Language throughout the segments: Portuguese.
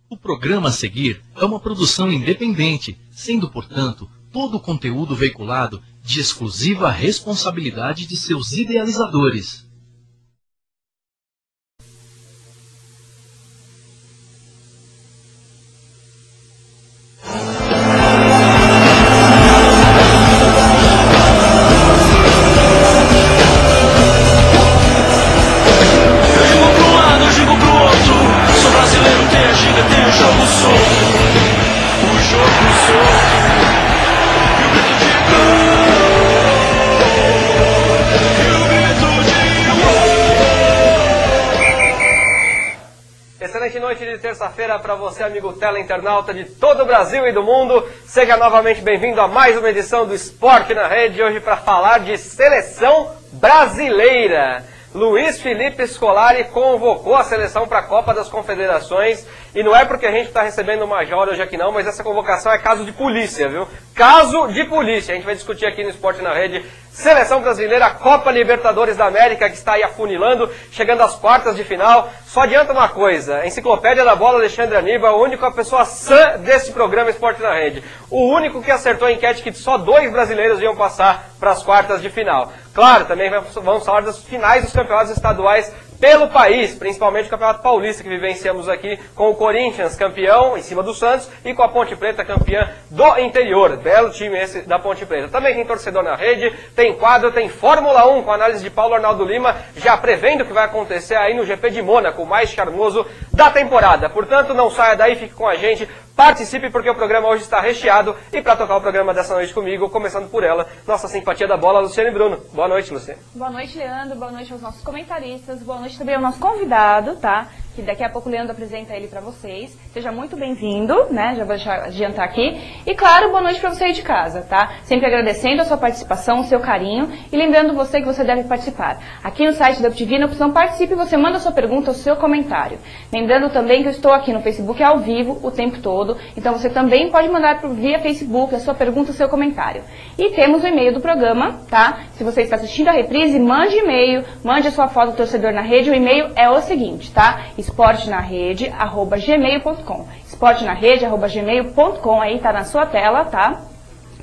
O programa a seguir é uma produção independente, sendo, portanto, todo o conteúdo veiculado de exclusiva responsabilidade de seus idealizadores. Excelente noite de terça-feira para você, amigo teleinternauta de todo o Brasil e do mundo. Seja novamente bem-vindo a mais uma edição do Esporte na Rede, hoje para falar de seleção brasileira. Luiz Felipe Scolari convocou a seleção para a Copa das Confederações e não é porque a gente está recebendo o Major hoje aqui não, mas essa convocação é caso de polícia, viu? Caso de polícia. A gente vai discutir aqui no Esporte na Rede Seleção Brasileira, Copa Libertadores da América, que está aí afunilando, chegando às quartas de final. Só adianta uma coisa, Enciclopédia da Bola, Alexandre Aníbal, a única pessoa sã desse programa Esporte na Rede. O único que acertou a enquete que só 2 brasileiros iam passar para as quartas de final. Claro, também vamos falar das finais dos campeonatos estaduais pelo país, principalmente o Campeonato Paulista que vivenciamos aqui com o Corinthians campeão em cima do Santos e com a Ponte Preta campeã do interior. Belo time esse da Ponte Preta. Também tem torcedor na rede, tem quadro, tem Fórmula 1 com a análise de Paulo Arnaldo Lima, já prevendo o que vai acontecer aí no GP de Mônaco, o mais charmoso da temporada. Portanto, não saia daí, fique com a gente, participe porque o programa hoje está recheado. E para tocar o programa dessa noite comigo, começando por ela, nossa simpatia da bola, Luciane Bruno. Boa noite, Luciane. Boa noite, Leandro. Boa noite aos nossos comentaristas. Boa noite também ao nosso convidado, tá? Que daqui a pouco o Leandro apresenta ele para vocês. Seja muito bem-vindo, né? Já vou adiantar aqui. E claro, boa noite para você aí de casa, tá? Sempre agradecendo a sua participação, o seu carinho e lembrando você que você deve participar. Aqui no site da UpTV, na opção Participe, você manda a sua pergunta, o seu comentário. Lembrando também que eu estou aqui no Facebook ao vivo o tempo todo, então você também pode mandar via Facebook a sua pergunta, o seu comentário. E temos o e-mail do programa, tá? Se você está assistindo a reprise, mande e-mail, mande a sua foto do torcedor na rede. O e-mail é o seguinte, tá? esportenarede@gmail.com. esportenarede@gmail.com, aí tá na sua tela, tá?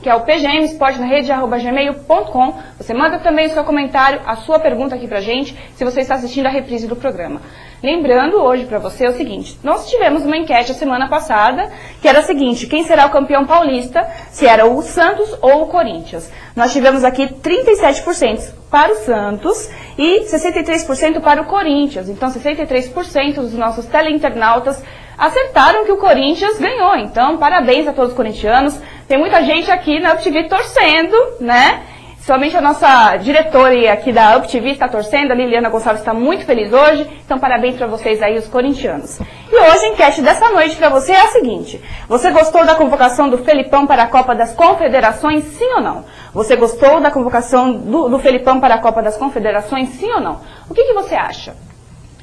Que é o PGM esportenarede@gmail.com. Você manda também o seu comentário, a sua pergunta aqui pra gente, se você está assistindo a reprise do programa. Lembrando hoje para você o seguinte, nós tivemos uma enquete a semana passada, que era a seguinte, quem será o campeão paulista, se era o Santos ou o Corinthians. Nós tivemos aqui 37% para o Santos e 63% para o Corinthians. Então 63% dos nossos teleinternautas acertaram que o Corinthians ganhou. Então parabéns a todos os corintianos. Tem muita gente aqui na UpTV torcendo, né? Somente a nossa diretora aqui da UpTV está torcendo, a Liliana Gonçalves está muito feliz hoje, então parabéns para vocês aí, os corintianos. E hoje a enquete dessa noite para você é a seguinte, você gostou da convocação do Felipão para a Copa das Confederações, sim ou não? Você gostou da convocação do Felipão para a Copa das Confederações, sim ou não? O que você acha?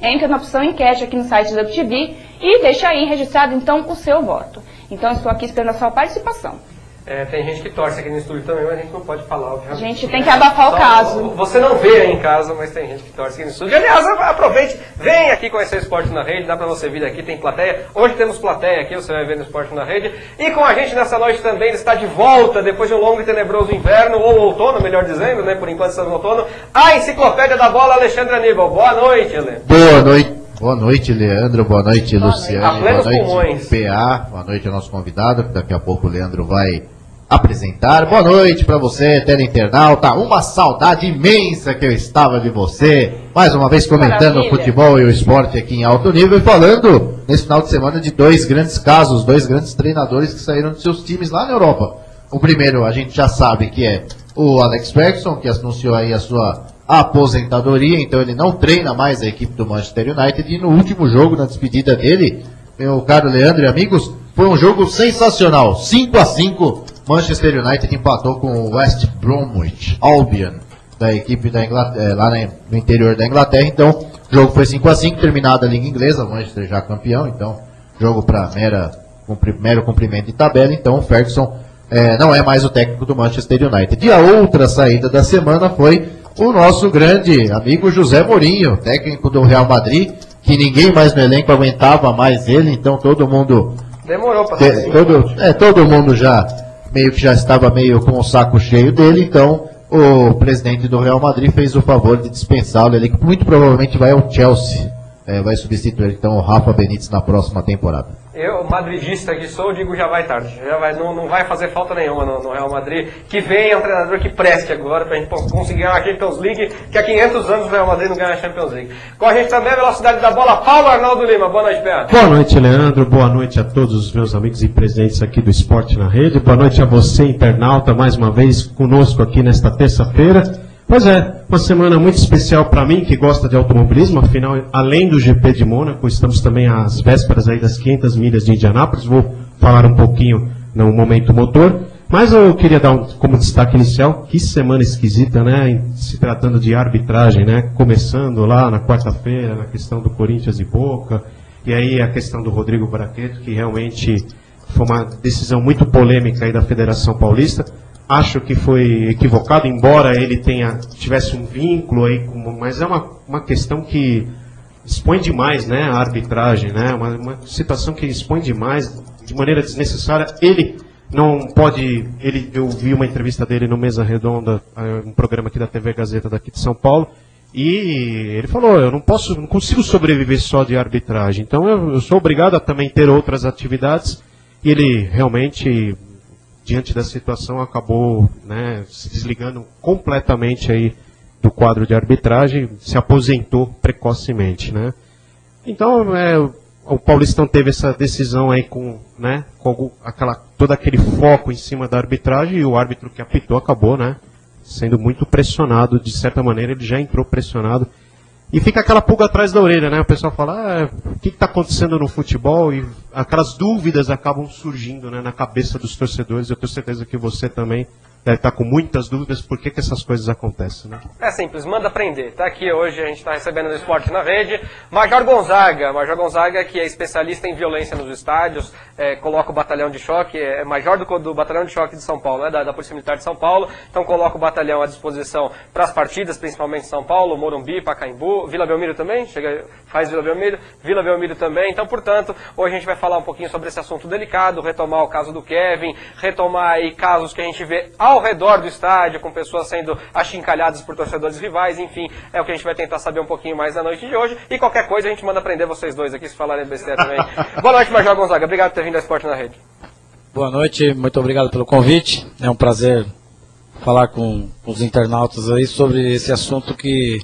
Entra na opção enquete aqui no site da UpTV e deixa aí registrado então o seu voto. Então eu estou aqui esperando a sua participação. Tem gente que torce aqui no estúdio também, mas a gente não pode falar, obviamente. A gente tem que abafar o caso. Você não vê aí em casa, mas tem gente que torce aqui no estúdio. Aliás, aproveite, vem aqui conhecer o Esporte na Rede, dá pra você vir aqui, tem plateia. Hoje temos plateia aqui, você vai ver no Esporte na Rede. E com a gente nessa noite também, ele está de volta, depois de um longo e tenebroso inverno, ou outono, melhor dizendo, né? Por enquanto estamos no outono. A Enciclopédia da Bola, Alexandre Aníbal. Boa noite, Ale. Boa noite. Boa noite, Leandro. Boa noite, Luciane. Boa noite, PA. Boa noite ao nosso convidado, que daqui a pouco o Leandro vai apresentar. Boa noite para você, teleinternauta. Uma saudade imensa que eu estava de você. Mais uma vez comentando o futebol e o esporte aqui em alto nível e falando nesse final de semana de 2 grandes casos, 2 grandes treinadores que saíram de seus times lá na Europa. O primeiro a gente já sabe que é o Alex Ferguson, que anunciou aí a sua aposentadoria, então ele não treina mais a equipe do Manchester United. E no último jogo, na despedida dele, meu caro Leandro e amigos, foi um jogo sensacional, 5-5. Manchester United empatou com o West Bromwich Albion, da equipe da Inglaterra, lá no interior da Inglaterra. Então, o jogo foi 5-5, terminada a Liga Inglesa, o Manchester já campeão, então, jogo para mero cumprimento de tabela. Então, o Ferguson não é mais o técnico do Manchester United. E a outra saída da semana foi o nosso grande amigo José Mourinho, técnico do Real Madrid, que ninguém mais no elenco aguentava mais ele, então todo mundo... Demorou para ser todo mundo já meio que já estava meio com o saco cheio dele, então o presidente do Real Madrid fez o favor de dispensá-lo, ele que muito provavelmente vai ao Chelsea, vai substituir então o Rafa Benítez na próxima temporada. Eu, madridista que sou, digo já vai tarde. Não vai fazer falta nenhuma no Real Madrid. Que venha um treinador que preste agora pra gente conseguir ganhar a Champions League, que há 500 anos o Real Madrid não ganha a Champions League. Com a gente também a velocidade da bola, Paulo Arnaldo Lima. Boa noite, Beato. Boa noite, Leandro. Boa noite a todos os meus amigos e presentes aqui do Esporte na Rede. Boa noite a você, internauta, mais uma vez conosco aqui nesta terça-feira. Pois é, uma semana muito especial para mim, que gosta de automobilismo, afinal, além do GP de Mônaco, estamos também às vésperas aí das 500 milhas de Indianápolis, vou falar um pouquinho no momento motor, mas eu queria dar como destaque inicial, que semana esquisita, né, se tratando de arbitragem, né, começando lá na quarta-feira, na questão do Corinthians e Boca, e aí a questão do Rodrigo Bracheto, que realmente foi uma decisão muito polêmica aí da Federação Paulista. Acho que foi equivocado, embora ele tivesse um vínculo aí, mas é uma questão que expõe demais, né, a arbitragem, né, uma situação que expõe demais, de maneira desnecessária. Ele não pode, eu vi uma entrevista dele no Mesa Redonda, um programa aqui da TV Gazeta daqui de São Paulo, e ele falou, eu não consigo sobreviver só de arbitragem, então eu sou obrigado a também ter outras atividades, e ele realmente, diante da situação, acabou, né, se desligando completamente aí do quadro de arbitragem, se aposentou precocemente, né. Então, o Paulistão teve essa decisão aí com todo aquele foco em cima da arbitragem, e o árbitro que apitou acabou, né, sendo muito pressionado, de certa maneira ele já entrou pressionado. E fica aquela pulga atrás da orelha, né? O pessoal fala, o que está acontecendo no futebol? E aquelas dúvidas acabam surgindo, né, na cabeça dos torcedores. Eu tenho certeza que você também deve estar com muitas dúvidas por que essas coisas acontecem, né? É simples, manda aprender. Tá aqui hoje, a gente está recebendo no Esporte na Rede, Major Gonzaga, que é especialista em violência nos estádios, coloca o batalhão de choque, é major do batalhão de choque de São Paulo, né, da Polícia Militar de São Paulo, então coloca o batalhão à disposição para as partidas, principalmente São Paulo, Morumbi, Pacaembu, Vila Belmiro também, faz Vila Belmiro também, então, portanto, hoje a gente vai falar um pouquinho sobre esse assunto delicado, retomar o caso do Kevin, retomar aí casos que a gente vê ao redor do estádio, com pessoas sendo achincalhadas por torcedores rivais, enfim, é o que a gente vai tentar saber um pouquinho mais na noite de hoje, e qualquer coisa a gente manda aprender vocês dois aqui, se falarem besteira também. Boa noite, Major Gonzaga, obrigado por ter vindo ao Esporte na Rede. Boa noite, muito obrigado pelo convite, é um prazer falar com os internautas aí sobre esse assunto que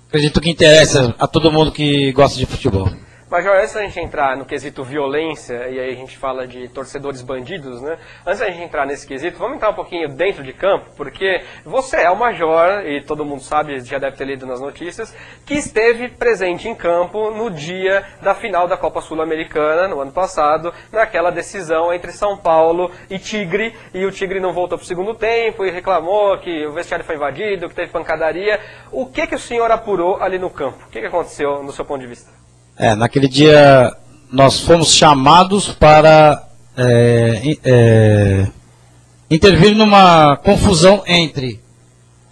acredito que interessa a todo mundo que gosta de futebol. Major, antes da gente entrar no quesito violência, e aí a gente fala de torcedores bandidos, né? Antes da gente entrar nesse quesito, vamos entrar um pouquinho dentro de campo, porque você é o Major, e todo mundo sabe, já deve ter lido nas notícias, que esteve presente em campo no dia da final da Copa Sul-Americana, no ano passado, naquela decisão entre São Paulo e Tigre, e o Tigre não voltou para o segundo tempo e reclamou que o vestiário foi invadido, que teve pancadaria. O que o senhor apurou ali no campo? O que aconteceu no seu ponto de vista? Naquele dia nós fomos chamados para intervir numa confusão entre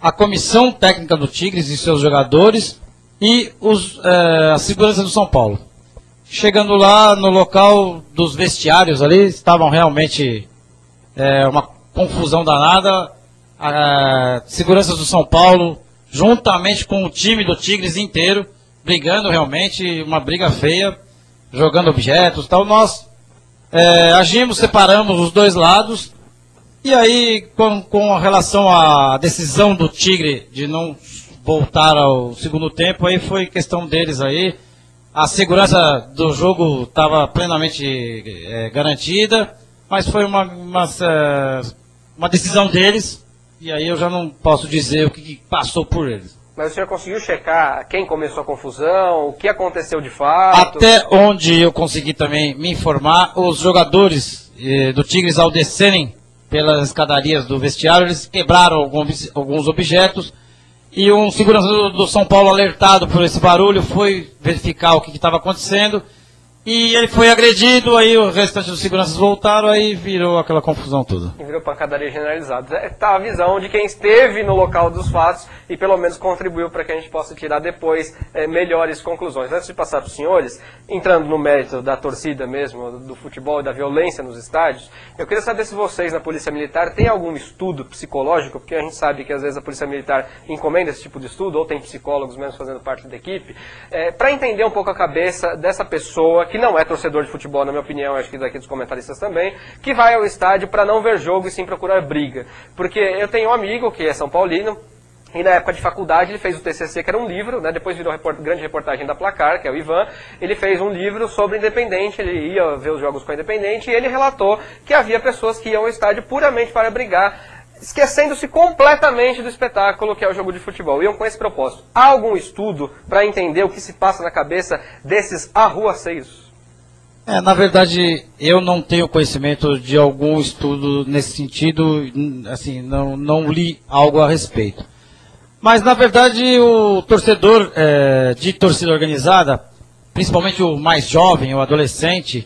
a comissão técnica do Tigres e seus jogadores e a segurança do São Paulo. Chegando lá no local dos vestiários ali, estavam realmente uma confusão danada. A segurança do São Paulo, juntamente com o time do Tigres inteiro, brigando realmente, uma briga feia, jogando objetos e tal. Nós agimos, separamos os dois lados, e aí com relação à decisão do Tigre de não voltar ao segundo tempo, aí foi questão deles aí. A segurança do jogo estava plenamente garantida, mas foi uma decisão deles, e aí eu já não posso dizer o que passou por eles. Mas o senhor conseguiu checar quem começou a confusão, o que aconteceu de fato? Até onde eu consegui também me informar, os jogadores do Tigres, ao descerem pelas escadarias do vestiário, eles quebraram alguns objetos, e um segurança do São Paulo, alertado por esse barulho, foi verificar o que estava acontecendo, E ele foi agredido, aí o restante dos seguranças voltaram, aí virou aquela confusão toda. E virou pancadaria generalizada. Tá a visão de quem esteve no local dos fatos e pelo menos contribuiu para que a gente possa tirar depois melhores conclusões. Antes de passar para os senhores, entrando no mérito da torcida mesmo, do futebol e da violência nos estádios, eu queria saber se vocês na Polícia Militar têm algum estudo psicológico, porque a gente sabe que às vezes a Polícia Militar encomenda esse tipo de estudo, ou tem psicólogos mesmo fazendo parte da equipe, para entender um pouco a cabeça dessa pessoa que não é torcedor de futebol, na minha opinião, acho que daqui dos comentaristas também, que vai ao estádio para não ver jogo e sim procurar briga. Porque eu tenho um amigo que é São Paulino, e na época de faculdade ele fez o TCC, que era um livro, né? Depois virou grande reportagem da Placar, que é o Ivan. Ele fez um livro sobre Independente, ele ia ver os jogos com a Independente, e ele relatou que havia pessoas que iam ao estádio puramente para brigar, esquecendo-se completamente do espetáculo que é o jogo de futebol. Iam com esse propósito. Há algum estudo para entender o que se passa na cabeça desses arruaceiros? Na verdade, eu não tenho conhecimento de algum estudo nesse sentido, assim, não li algo a respeito. Mas, na verdade, o torcedor de torcida organizada, principalmente o mais jovem, o adolescente,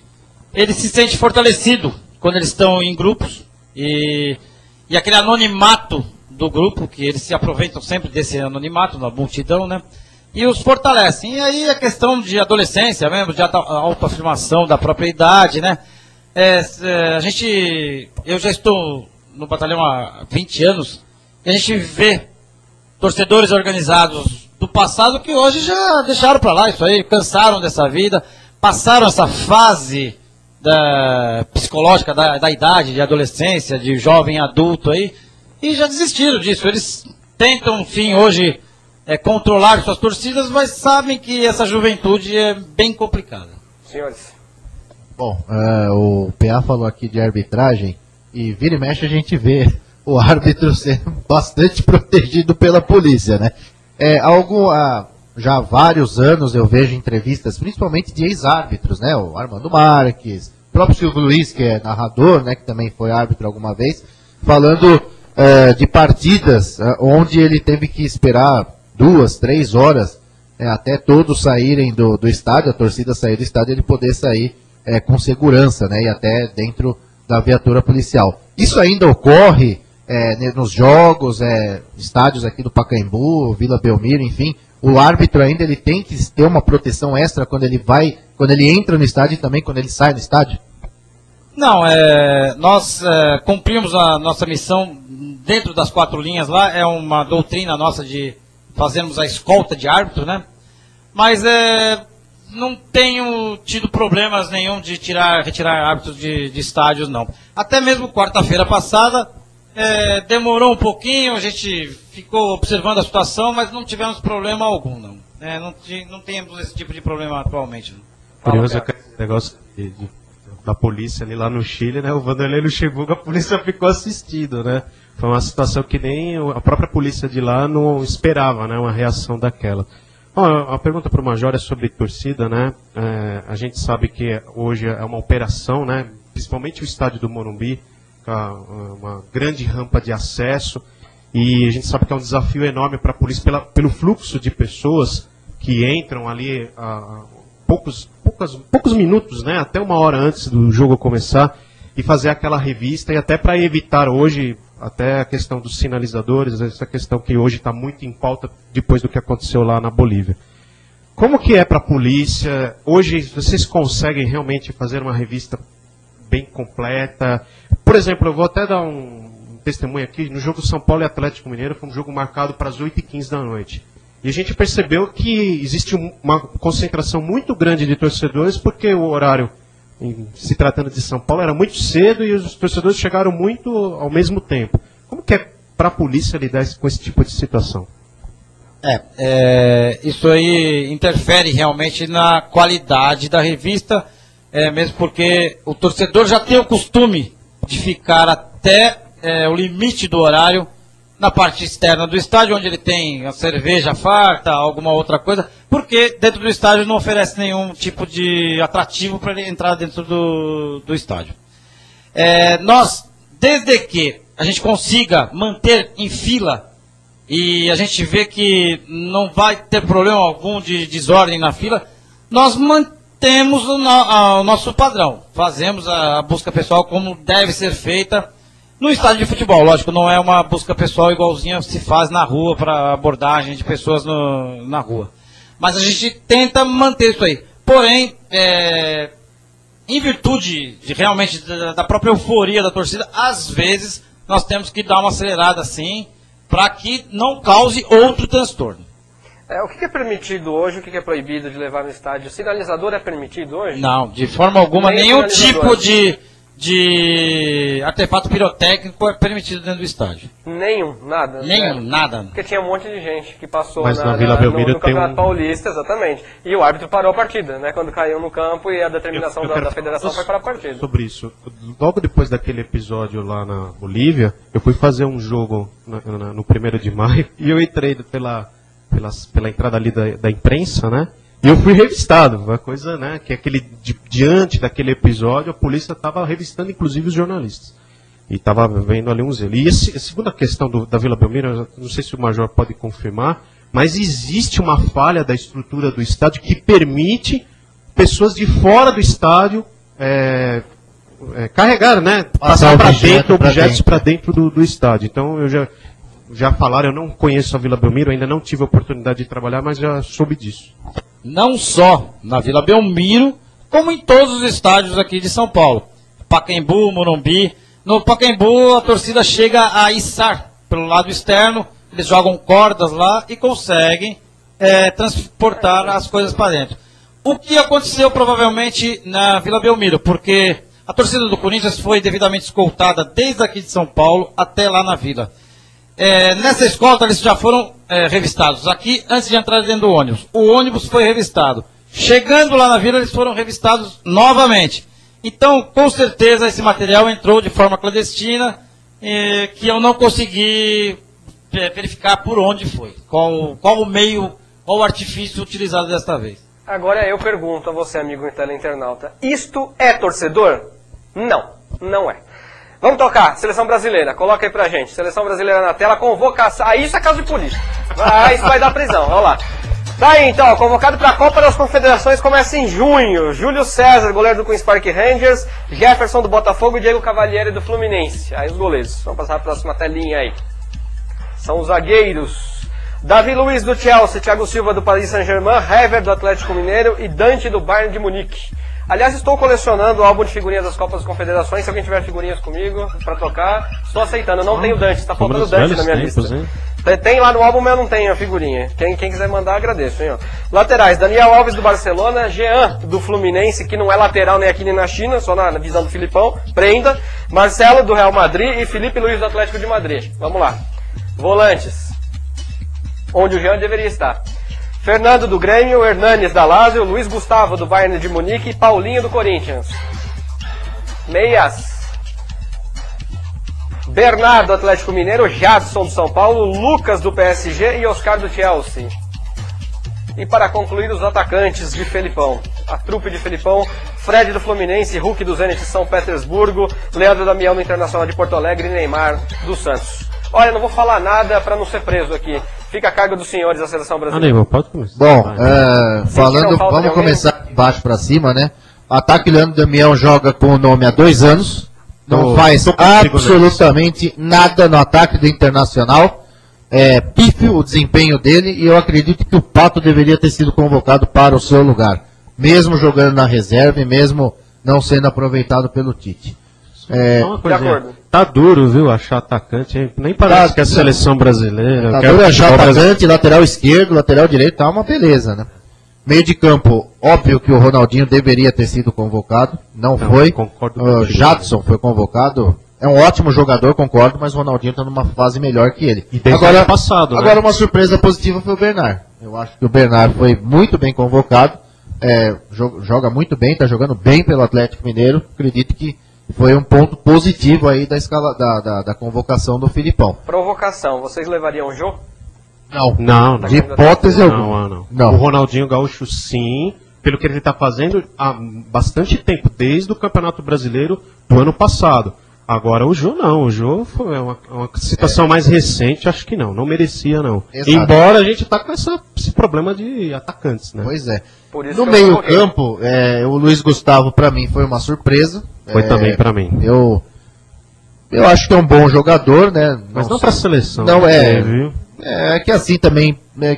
ele se sente fortalecido quando eles estão em grupos e aquele anonimato do grupo, que eles se aproveitam sempre desse anonimato, na multidão, né? E os fortalecem. E aí a questão de adolescência mesmo, de autoafirmação da própria idade, né? Eu já estou no batalhão há 20 anos, e a gente vê torcedores organizados do passado que hoje já deixaram para lá isso aí, cansaram dessa vida, passaram essa fase psicológica da idade, de adolescência, de jovem adulto aí, e já desistiram disso. Eles tentam, enfim, hoje controlar suas torcidas, mas sabem que essa juventude é bem complicada. Senhores. Bom, o PA falou aqui de arbitragem, e vira e mexe a gente vê o árbitro sendo bastante protegido pela polícia, né? Já há vários anos eu vejo entrevistas, principalmente de ex-árbitros, né? O Armando Marques, o próprio Silvio Luiz, que é narrador, né? Que também foi árbitro alguma vez, falando de partidas onde ele teve que esperar 2, 3 horas até todos saírem do estádio, a torcida sair do estádio, ele poder sair com segurança, né? E até dentro da viatura policial. Isso ainda ocorre nos jogos, estádios aqui do Pacaembu, Vila Belmiro, enfim. O árbitro ainda ele tem que ter uma proteção extra quando ele entra no estádio e também quando ele sai do estádio? Não, nós cumprimos a nossa missão dentro das 4 linhas lá, é uma doutrina nossa de fazermos a escolta de árbitro, né? Mas não tenho tido problemas nenhum de retirar árbitros de estádios, não. Até mesmo quarta-feira passada, demorou um pouquinho, a gente ficou observando a situação, mas não tivemos problema algum, não. Não temos esse tipo de problema atualmente. Curioso esse negócio da polícia ali lá no Chile, né? O Vanderlei Luxemburgo, a polícia ficou assistindo, né? Foi uma situação que nem a própria polícia de lá não esperava, né? Uma reação daquela. Bom, a pergunta para o Major é sobre torcida, né? A gente sabe que hoje é uma operação, né? Principalmente o estádio do Morumbi, uma grande rampa de acesso, e a gente sabe que é um desafio enorme para a polícia pelo fluxo de pessoas que entram ali poucos minutos, né, até 1 hora antes do jogo começar, e fazer aquela revista, e até para evitar hoje até a questão dos sinalizadores, essa questão que hoje está muito em pauta depois do que aconteceu lá na Bolívia. Como que é para a polícia? Hoje vocês conseguem realmente fazer uma revista bem completa? Por exemplo, eu vou até dar um testemunho aqui, no jogo São Paulo e Atlético Mineiro, foi um jogo marcado para as 8h15 da noite. E a gente percebeu que existe uma concentração muito grande de torcedores, porque o horário, se tratando de São Paulo, era muito cedo e os torcedores chegaram muito ao mesmo tempo. Como que é para a polícia lidar com esse tipo de situação? Isso aí interfere realmente na qualidade da revista, mesmo porque o torcedor já tem o costume de ficar até o limite do horário na parte externa do estádio, onde ele tem a cerveja farta, alguma outra coisa, porque dentro do estádio não oferece nenhum tipo de atrativo para ele entrar dentro do estádio. Nós, desde que a gente consiga manter em fila, e a gente vê que não vai ter problema algum de desordem na fila, nós temos o nosso padrão. Fazemos a busca pessoal como deve ser feita no estádio de futebol. Lógico, não é uma busca pessoal igualzinha se faz na rua para abordagem de pessoas na rua. Mas a gente tenta manter isso aí. Porém, em virtude de realmente da própria euforia da torcida, às vezes nós temos que dar uma acelerada assim, para que não cause outro transtorno. O que é permitido hoje, o que é proibido de levar no estádio? Sinalizador é permitido hoje? Não, de forma alguma, nenhum tipo de artefato pirotécnico é permitido dentro do estádio. Nenhum, nada? Nenhum, nada. Porque tinha um monte de gente que passou na Vila Belmiro no Campeonato Paulista, exatamente. E o árbitro parou a partida, né? Quando caiu no campo e a determinação da federação foi para a partida. Sobre isso, logo depois daquele episódio lá na Bolívia, eu fui fazer um jogo no 1º de maio e eu entrei pela entrada ali da imprensa, né? E eu fui revistado, uma coisa, né, que diante daquele episódio, a polícia estava revistando inclusive os jornalistas. E estava vendo ali uns erros. E a segunda questão da Vila Belmiro, não sei se o Major pode confirmar, mas existe uma falha da estrutura do estádio que permite pessoas de fora do estádio carregar, né, passar para dentro, objetos para dentro do estádio. Então eu já falaram, eu não conheço a Vila Belmiro, ainda não tive a oportunidade de trabalhar, mas já soube disso. Não só na Vila Belmiro, como em todos os estádios aqui de São Paulo. Pacaembu, Morumbi. No Pacaembu, a torcida chega a içar pelo lado externo, eles jogam cordas lá e conseguem transportar as coisas para dentro. O que aconteceu provavelmente na Vila Belmiro, porque a torcida do Corinthians foi devidamente escoltada desde aqui de São Paulo até lá na Vila. Nessa escolta eles já foram revistados aqui antes de entrar dentro do ônibus. O ônibus foi revistado. Chegando lá na Vila eles foram revistados novamente. Então, com certeza, esse material entrou de forma clandestina, que eu não consegui verificar por onde foi. Qual o meio, qual o artifício utilizado desta vez. Agora eu pergunto a você, amigo teleinternauta, isto é torcedor? Não, não é. Vamos tocar, Seleção Brasileira, coloca aí pra gente. Seleção Brasileira na tela, convocação. Isso é caso de polícia. Isso vai dar prisão, vamos lá. Tá aí então, convocado para a Copa das Confederações começa em junho. Júlio César, goleiro do Queen's Park Rangers, Jefferson do Botafogo e Diego Cavalieri do Fluminense. Aí os goleiros, vamos passar a próxima telinha aí. São os zagueiros. Davi Luiz do Chelsea, Thiago Silva do Paris Saint-Germain, Hever do Atlético Mineiro e Dante do Bayern de Munique. Aliás, estou colecionando o álbum de figurinhas das Copas das Confederações. Se alguém tiver figurinhas comigo para tocar, estou aceitando. Eu não tenho Dante, está faltando Dante na minha lista. Tem lá no álbum, mas eu não tenho a figurinha. Quem quiser mandar, agradeço. Hein, ó. Laterais, Daniel Alves do Barcelona, Jean do Fluminense, que não é lateral nem aqui nem na China, só na visão do Filipão, Prenda, Marcelo do Real Madrid e Felipe Luiz do Atlético de Madrid. Vamos lá. Volantes, onde o Jean deveria estar. Fernando do Grêmio, Hernanes da Lazio, Luiz Gustavo do Bayern de Munique e Paulinho do Corinthians. Meias. Bernardo do Atlético Mineiro, Jadson do São Paulo, Lucas do PSG e Oscar do Chelsea. E para concluir, os atacantes de Felipão. A trupe de Felipão, Fred do Fluminense, Hulk do Zenit de São Petersburgo, Leandro Damião do Internacional de Porto Alegre e Neymar do Santos. Olha, não vou falar nada para não ser preso aqui. Fica a cargo dos senhores da Seleção Brasileira. Pode começar. Bom, vamos começar de baixo para cima, né? Ataque Leandro Damião joga com o nome há 2 anos. Não faz absolutamente nada no ataque do Internacional. É pífio o desempenho dele e eu acredito que o Pato deveria ter sido convocado para o seu lugar. Mesmo jogando na reserva e mesmo não sendo aproveitado pelo Tite. De acordo. Tá duro, viu, achar atacante, hein? Nem parece que é a seleção brasileira. Tá duro achar atacante, lateral esquerdo, lateral direito, tá uma beleza, né? Meio de campo, óbvio que o Ronaldinho deveria ter sido convocado, não foi. Concordo o Jadson foi convocado, é um ótimo jogador, concordo, mas o Ronaldinho tá numa fase melhor que ele. E agora, passado, né? Agora uma surpresa positiva foi o Bernard. Eu acho que o Bernard foi muito bem convocado, joga muito bem, tá jogando bem pelo Atlético Mineiro, acredito que foi um ponto positivo aí da convocação do Filipão. Provocação, vocês levariam o Jô? Não. De hipótese alguma. Não. O Ronaldinho Gaúcho, sim, pelo que ele está fazendo há bastante tempo, desde o Campeonato Brasileiro do ano passado. Agora o Jô não, o Jô foi uma situação mais recente, acho que não merecia não. Exato. Embora a gente tá com esse problema de atacantes, né? Pois é. Por isso No que eu meio coloquei. campo, o Luiz Gustavo pra mim foi uma surpresa. Foi também pra mim. Eu acho que é um bom jogador, né? Mas não pra seleção. Não, né, viu? É que assim também, né,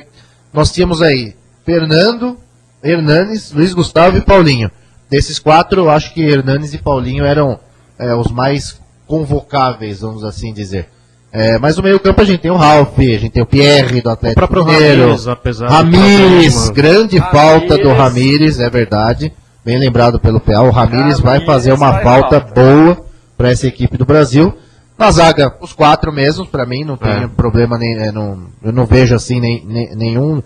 nós tínhamos aí Fernando, Hernanes, Luiz Gustavo e Paulinho. Desses 4, eu acho que Hernanes e Paulinho eram os mais convocáveis, vamos assim dizer. Mas no meio campo a gente tem o Ralf, a gente tem o Pierre do Atlético próprio Mineiro, Ramires, apesar do Ramires, problema. grande Ramires. falta do Ramires, é verdade, bem lembrado pelo PA, o Ramires vai fazer uma faz falta falta. boa para essa equipe do Brasil. Na zaga, os 4 mesmos, para mim, não tem problema, eu não vejo assim nenhum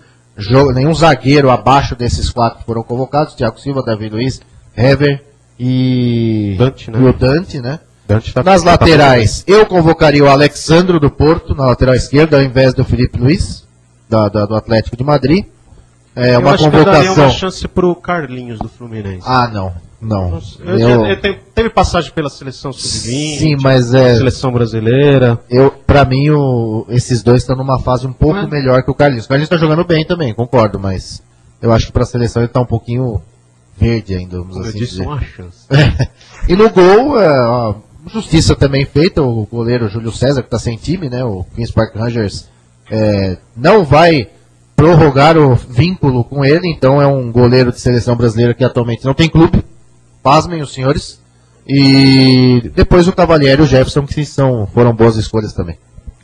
zagueiro abaixo desses 4 que foram convocados, Thiago Silva, Davi Luiz, Hever e Dante, né? e o Dante, né? Dante tá- Nas laterais, eu convocaria o Alexandro do Porto, na lateral esquerda, ao invés do Felipe Luiz, do Atlético de Madrid. Eu Uma acho que eu daria convocação. uma chance pro Carlinhos do Fluminense. Ah, não. Teve passagem pela seleção sub-20, Sim, mas seleção brasileira. pra mim, esses dois estão numa fase um pouco Mas- melhor que o Carlinhos. O Carlinhos tá jogando bem também, concordo, mas eu acho que pra seleção ele tá um pouquinho verde ainda, vamos Eu assim disse dizer. uma chance. E no gol, ó, justiça também feita, o goleiro Júlio César, que está sem time, né? O Queen's Park Rangers não vai prorrogar o vínculo com ele, então é um goleiro de seleção brasileira que atualmente não tem clube. Pasmem os senhores. E depois o Cavalieri e o Jefferson, que foram boas escolhas também.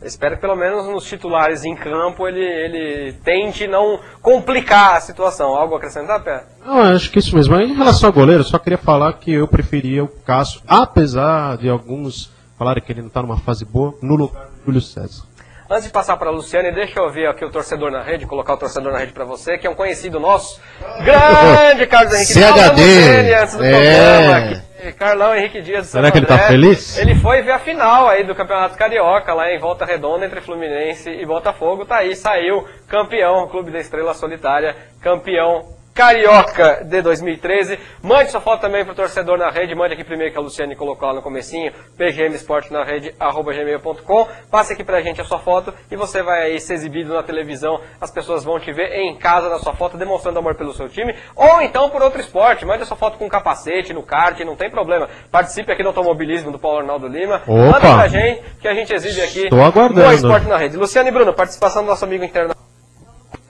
Espero que pelo menos nos titulares em campo ele tente não complicar a situação. Algo a acrescentar, Pé? Não, eu acho que isso mesmo. Em relação ao goleiro, eu só queria falar que eu preferia o Cássio, apesar de alguns falarem que ele não está numa fase boa, no lugar do Júlio César. Antes de passar para a Luciane, deixa eu ver aqui o torcedor na rede, colocar o torcedor na rede para você, que é um conhecido nosso. Grande Carlos Henrique Dias. CHD. Antes do programa aqui. Carlão Henrique Dias do Será Santo que ele tá André. feliz? Ele foi ver a final aí do Campeonato Carioca, lá em Volta Redonda, entre Fluminense e Botafogo. Tá aí, saiu campeão, Clube da Estrela Solitária, campeão Carioca de 2013. Mande sua foto também pro torcedor na rede. Mande aqui primeiro que a Luciane colocou lá no comecinho, pgmsportnarede@gmail.com. Passe aqui pra gente a sua foto e você vai aí ser exibido na televisão. As pessoas vão te ver em casa na sua foto, demonstrando amor pelo seu time. Ou então por outro esporte. Mande a sua foto com capacete, no kart, não tem problema. Participe aqui do automobilismo do Paulo Arnaldo Lima. Opa! Manda pra gente que a gente exibe aqui Estou aguardando. no Esporte na Rede. Luciane e Bruno, participação do nosso amigo interno.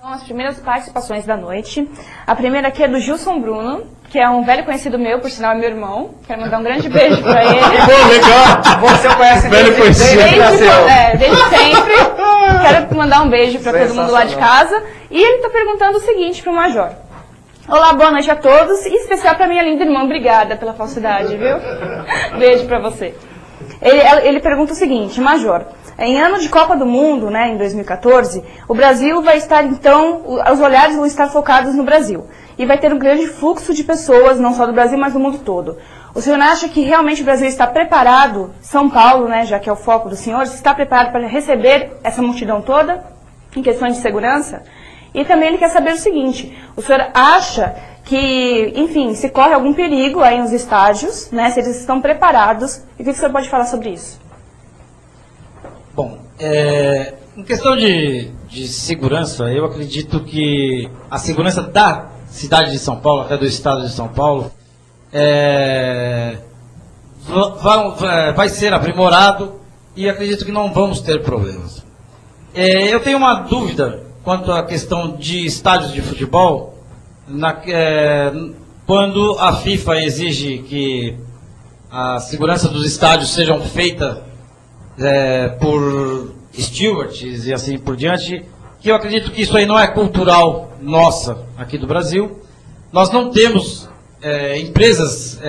São as primeiras participações da noite. A primeira aqui é do Gilson Bruno, que é um velho conhecido meu, por sinal é meu irmão. Quero mandar um grande beijo pra ele. Pô, legal! Você o conhece Velho conhecido. Desde sempre. Quero mandar um beijo pra todo mundo lá de casa. E ele tá perguntando o seguinte pro Major. Olá, boa noite a todos. E especial pra minha linda irmã. Obrigada pela falsidade, viu? Beijo pra você. Ele pergunta o seguinte, Major. Em ano de Copa do Mundo, né, em 2014, o Brasil vai estar, então, os olhares vão estar focados no Brasil. E vai ter um grande fluxo de pessoas, não só do Brasil, mas do mundo todo. O senhor acha que realmente o Brasil está preparado, São Paulo, né, já que é o foco do senhor, está preparado para receber essa multidão toda, em questões de segurança? E também ele quer saber o seguinte, o senhor acha que, enfim, se corre algum perigo aí nos estádios, né, se eles estão preparados, e o que o senhor pode falar sobre isso? Bom, em questão de segurança, eu acredito que a segurança da cidade de São Paulo, até do estado de São Paulo, vai ser aprimorado e acredito que não vamos ter problemas. Eu tenho uma dúvida quanto à questão de estádios de futebol, quando a FIFA exige que a segurança dos estádios sejam feita por stewards e assim por diante, que eu acredito que isso aí não é cultural nossa aqui do Brasil. Nós não temos empresas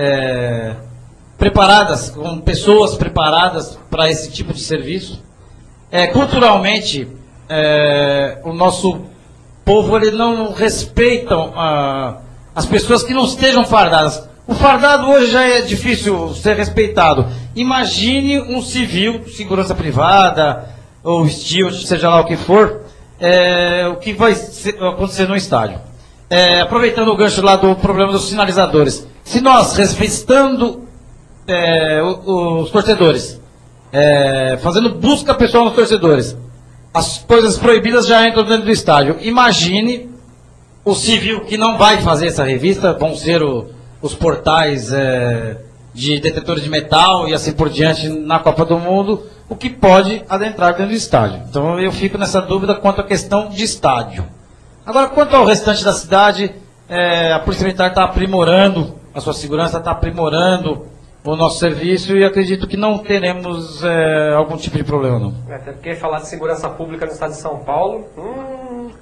preparadas, com pessoas preparadas para esse tipo de serviço. Culturalmente, o nosso povo ele não respeita as pessoas que não estejam fardadas. O fardado hoje já é difícil ser respeitado. Imagine um civil, segurança privada, ou steward, seja lá o que for, o que vai acontecer no estádio. Aproveitando o gancho lá do problema dos sinalizadores. Se nós, respeitando os torcedores, fazendo busca pessoal nos torcedores. As coisas proibidas já entram dentro do estádio. Imagine o civil que não vai fazer essa revista, vão ser os portais de detetores de metal e assim por diante na Copa do Mundo, o que pode adentrar dentro do estádio. Então eu fico nessa dúvida quanto à questão de estádio. Agora, quanto ao restante da cidade, a Polícia Militar está aprimorando a sua segurança, está aprimorando o nosso serviço e acredito que não teremos algum tipo de problema, não. Até porque falar de segurança pública no estado de São Paulo,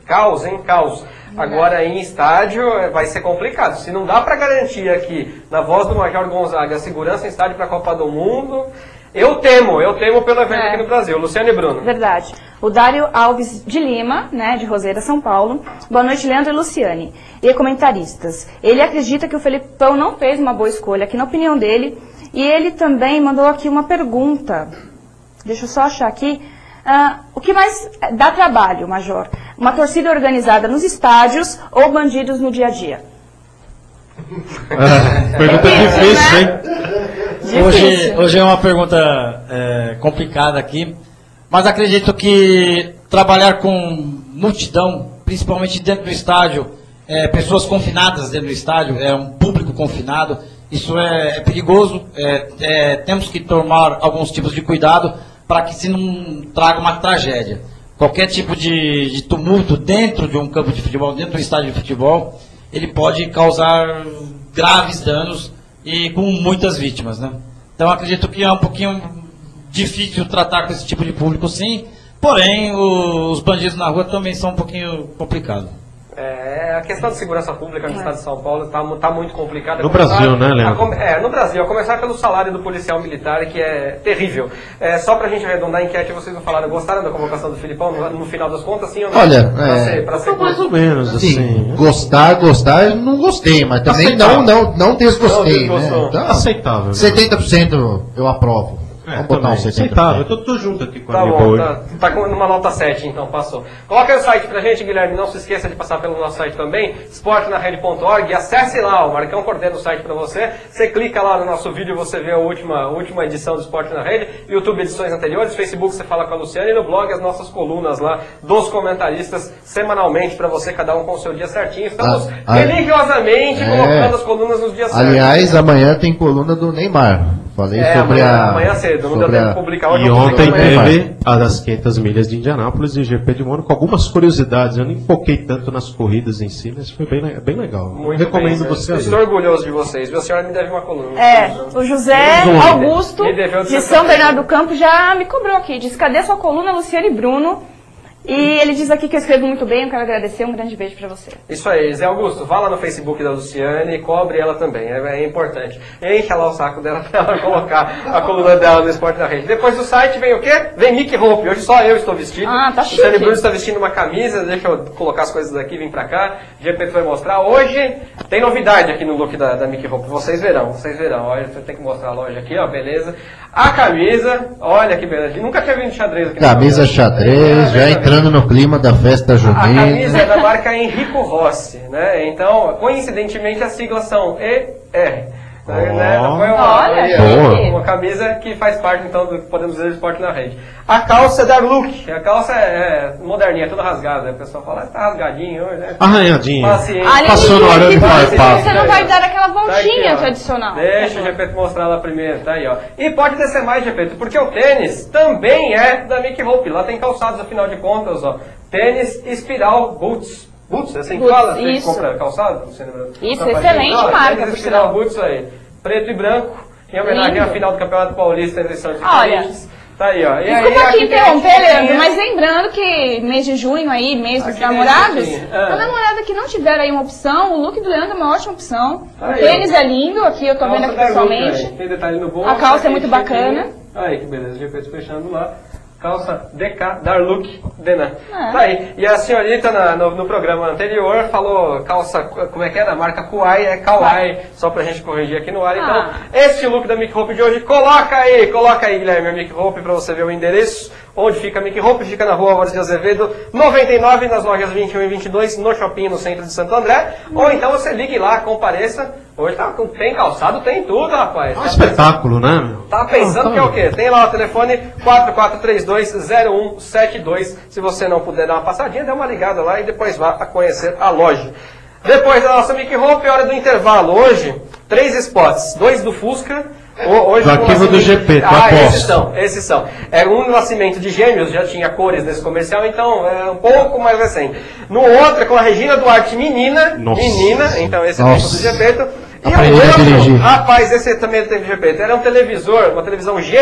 caos, hein? Caos. Agora em estádio vai ser complicado. Se não dá para garantir aqui, na voz do Major Gonzaga, a segurança em estádio para a Copa do Mundo, eu temo pelo evento aqui no Brasil. Luciano e Bruno. Verdade. O Dário Alves de Lima, né, de Roseira, São Paulo. Boa noite, Leandro e Luciane. E comentaristas. Ele acredita que o Felipão não fez uma boa escolha, aqui na opinião dele. E ele também mandou aqui uma pergunta. Deixa eu só achar aqui. O que mais dá trabalho, Major? Uma torcida organizada nos estádios ou bandidos no dia a dia? Pergunta difícil, hein? Hoje é uma pergunta complicada aqui, mas acredito que trabalhar com multidão, principalmente dentro do estádio, pessoas confinadas dentro do estádio, um público confinado, isso é perigoso, temos que tomar alguns tipos de cuidado para que se não traga uma tragédia. Qualquer tipo de tumulto dentro de um campo de futebol, dentro do estádio de futebol, ele pode causar graves danos e com muitas vítimas, né? Então acredito que é um pouquinho difícil tratar com esse tipo de público, sim, porém os bandidos na rua também são um pouquinho complicados. A questão de segurança pública no estado de São Paulo está muito complicada. No Brasil, né, Leandro? No Brasil, a começar pelo salário do policial militar, que é terrível. Só pra gente arredondar a enquete, vocês não falaram, gostaram da convocação do Filipão no final das contas, sim ou não? Olha, pra ser mais ou menos, assim. Gostar, eu não gostei, mas também não desgostei. Não, né? Então, aceitável. 70% eu aprovo. Vamos botar um 70%. Aceitável, eu tô junto aqui com a Tá minha bom, boa. tá com uma nota 7, então, passou. Coloca aí o site pra gente, Guilherme, não se esqueça de passar pelo nosso site também, esportenarede.org, e acesse lá, o Marcão coordena o site pra você, você clica lá no nosso vídeo, você vê a última edição do Esporte na Rede, YouTube edições anteriores, Facebook você fala com a Luciana, e no blog as nossas colunas lá, dos comentaristas, semanalmente pra você, cada um com o seu dia certinho. Estamos religiosamente colocando as colunas nos dias certos. Aliás, amanhã tem coluna do Neymar. Falei sobre amanhã cedo, não deu tempo de publicar hoje. E ontem teve a das 500 milhas de Indianápolis e GP de Mônaco, com algumas curiosidades. Eu nem foquei tanto nas corridas em si, mas foi bem legal. Muito recomendo bem, você. Estou orgulhoso de vocês, viu? A senhora me deve uma coluna. O José Augusto, de São Bernardo do Campo, já me cobrou aqui. Diz, cadê sua coluna, Luciane e Bruno? E ele diz aqui que eu escrevo muito bem, eu quero agradecer, um grande beijo pra você. Isso aí, Zé Augusto, vá lá no Facebook da Luciane e cobre ela também, é importante. Encha lá o saco dela pra ela colocar a coluna dela no Esporte da Rede. Depois do site vem o quê? Vem Mickey Hope, hoje só eu estou vestido. Tá chique. Luciane Bruno está vestindo uma camisa, deixa eu colocar as coisas daqui, vem pra cá. O GP vai mostrar. Hoje tem novidade aqui no look da Mickey Hope, vocês verão. Olha, você tem que mostrar a loja aqui, ó, beleza. A camisa, olha que beleza, nunca tinha visto xadrez aqui. Camisa xadrez, já entrando no clima da festa junina. A camisa é da marca Enrico Rossi, né? Então, coincidentemente, as siglas são ER. Uma camisa que faz parte, então, do que podemos dizer do Esporte na Rede. A calça é da Look. A calça é moderninha, toda rasgada. O pessoal fala, tá rasgadinho hoje, né? Arranhadinho. Passou no arame farpado. Você não vai dar aquela voltinha tradicional. Deixa o Gepeto mostrar lá primeiro, tá aí, ó. E pode descer mais, Gepeto, porque o tênis também é da Mickey Hope. Lá tem calçados, afinal de contas, ó. Tênis Espiral Boots. Boots, é assim que fala? Você que compra calçado? Isso, excelente marca. Tênis Espiral Boots aí. Preto e branco, em homenagem à final do Campeonato Paulista entre Santos e Corinthians. Tá aí, ó. Desculpa aqui interromper, Leandro, mas lembrando que mês de junho aí, mês dos namorados, a namorada que não tiver aí uma opção, o look do Leandro é uma ótima opção. O tênis é lindo, aqui eu tô vendo aqui pessoalmente. Tem detalhe no bolso. A calça é muito bacana. Aí, que beleza, o GP fechando lá. Calça DK, Darlook, Denan. Tá aí. E a senhorita no programa anterior falou calça, como é que é? Da marca Kuai, é Kawaii. Só pra gente corrigir aqui no ar. Então, este look da Mickey Hope de hoje, coloca aí, Guilherme, a Mickey Hope, pra você ver o endereço. Onde fica a Mickey Hope? Fica na rua Álvares de Azevedo, 99, nas lojas 21 e 22, no shopping no centro de Santo André. Ou então você ligue lá, compareça. Hoje tem calçado, tem tudo, rapaz. É um espetáculo, né? Tá pensando que é o quê? Tem lá o telefone 4432-0172. Se você não puder dar uma passadinha, dê uma ligada lá e depois vá a conhecer a loja. Depois da nossa Mickey Hope, hora do intervalo. Hoje, 3 spots. 2 do Fusca. Hoje, do arquivo do GP, esses são. É um nascimento de gêmeos, já tinha cores nesse comercial, então é um pouco mais recente. No outro, é com a Regina Duarte Menina. Nossa. Menina, então esse é o do GP. E Aprendi o a outro, dirigir. rapaz, esse também teve GP. Era um televisor, uma televisão GE,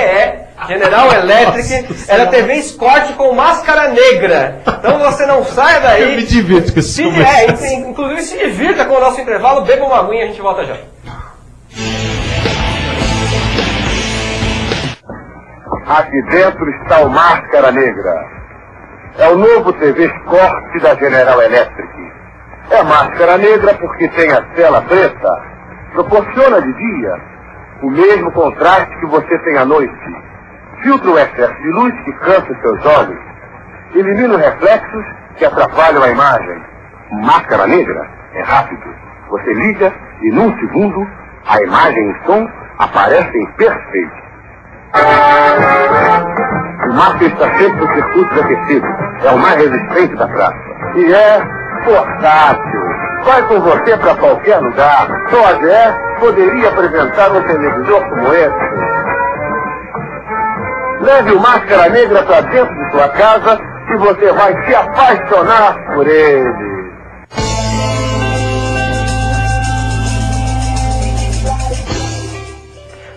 General Electric. Era TV Scott com máscara negra. Então você não saia daí. Eu me divirto com esse comercial. Inclusive se divirta com o nosso intervalo, beba uma aguinha e a gente volta já. Aqui dentro está o Máscara Negra. É o novo TV Scott da General Electric. É Máscara Negra porque tem a tela preta. Proporciona de dia o mesmo contraste que você tem à noite. Filtra o excesso de luz que cansa os seus olhos. Elimina os reflexos que atrapalham a imagem. Máscara Negra é rápido. Você liga e num segundo a imagem e som aparecem perfeitos. O máscara está sempre no circuito aquecido. É o mais resistente da praça. E é portátil. Vai com você para qualquer lugar. Só a GE poderia apresentar um televisor como esse. Leve o Máscara Negra para dentro de sua casa e você vai se apaixonar por ele.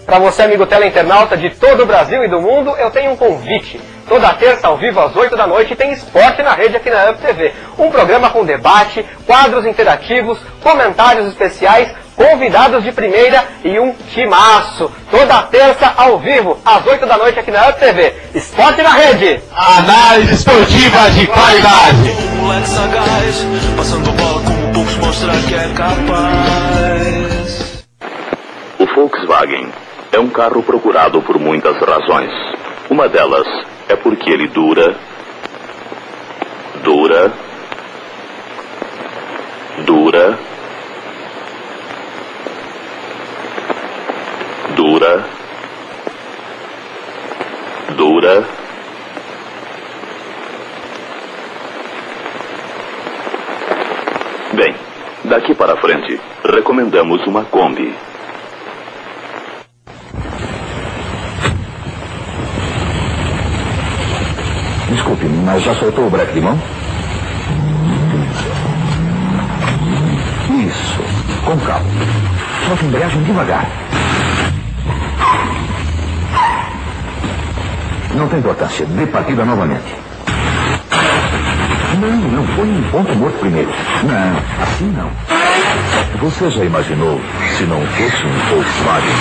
Para você, amigo teleinternauta de todo o Brasil e do mundo, eu tenho um convite. Toda terça, ao vivo, às 8 da noite, tem Esporte na Rede aqui na UP TV. Um programa com debate, quadros interativos, comentários especiais, convidados de primeira e um timaço. Toda terça, ao vivo, às 8 da noite, aqui na UP TV. Esporte na Rede. Análise esportiva de qualidade. Um moleque sagaz, passando a bola como poucos, mostrar que é capaz. O Volkswagen é um carro procurado por muitas razões. Uma delas é porque ele dura, Bem, daqui para frente, recomendamos uma Kombi. Desculpe, mas já soltou o breque de mão? Isso, com calma. Solte a embreagem devagar. Não tem importância, dê partida novamente. Não põe em ponto morto primeiro. Não, assim não. Você já imaginou se não fosse um Volkswagen?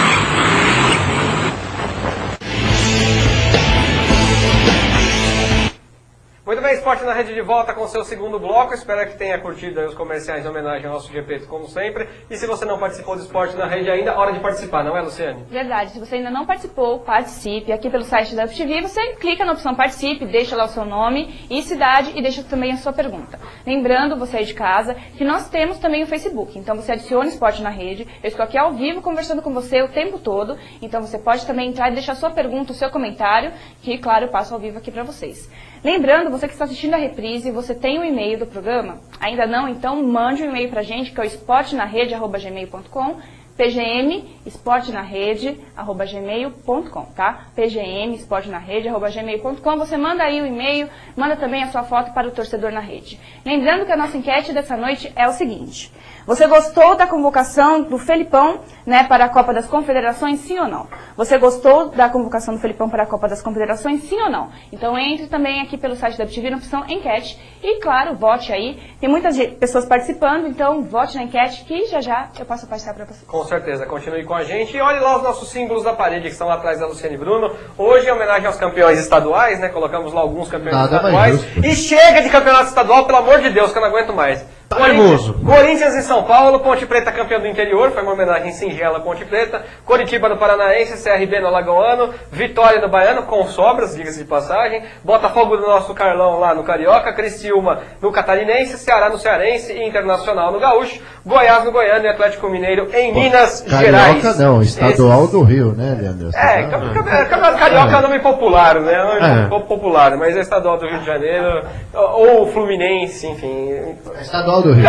Muito bem, Esporte na Rede de volta com o seu segundo bloco. Espero que tenha curtido aí os comerciais em homenagem ao nosso GP, como sempre. E se você não participou do Esporte na Rede ainda, hora de participar, não é, Luciane? Verdade. Se você ainda não participou, participe. Aqui pelo site da UPTV, você clica na opção Participe, deixa lá o seu nome e cidade e deixa também a sua pergunta. Lembrando, você aí de casa, que nós temos também o Facebook. Então você adiciona Esporte na Rede. Eu estou aqui ao vivo conversando com você o tempo todo. Então você pode também entrar e deixar a sua pergunta, o seu comentário, que, claro, eu passo ao vivo aqui para vocês. Lembrando, você que está assistindo a reprise, você tem o e-mail do programa? Ainda não? Então mande um e-mail pra gente, que é o esportenarede@gmail.com, pgmesportenarede@gmail.com, tá? pgmesportenarede@gmail.com. Você manda aí o e-mail, manda também a sua foto para o Torcedor na Rede. Lembrando que a nossa enquete dessa noite é o seguinte: você gostou da convocação do Felipão, né, para a Copa das Confederações, sim ou não? Você gostou da convocação do Felipão para a Copa das Confederações, sim ou não? Então entre também aqui pelo site da UPTV na opção enquete e, claro, vote aí. Tem muitas pessoas participando, então vote na enquete que já eu passo a passar para você. Com certeza, continue com a gente e olhe lá os nossos símbolos da parede que estão lá atrás da Luciane Bruno. Hoje, em homenagem aos campeões estaduais, né? Colocamos lá alguns campeões estaduais. E chega de campeonato estadual, pelo amor de Deus, que eu não aguento mais. Tá nervoso. Corinthians e São Paulo, Ponte Preta campeão do interior, foi uma homenagem singela à Ponte Preta. Coritiba no Paranaense, CRB no Alagoano, Vitória no Baiano, com sobras, diga-se de passagem. Botafogo do nosso Carlão lá no Carioca, Criciúma no Catarinense, Ceará no Cearense e Internacional no Gaúcho, Goiás no Goiano e Atlético Mineiro em Minas Gerais. Carioca não, estadual do Rio, né, Leandro? Campeonato Carioca é um nome popular, né? É um nome popular, mas é estadual do Rio de Janeiro, ou Fluminense, enfim. Estadual do Rio.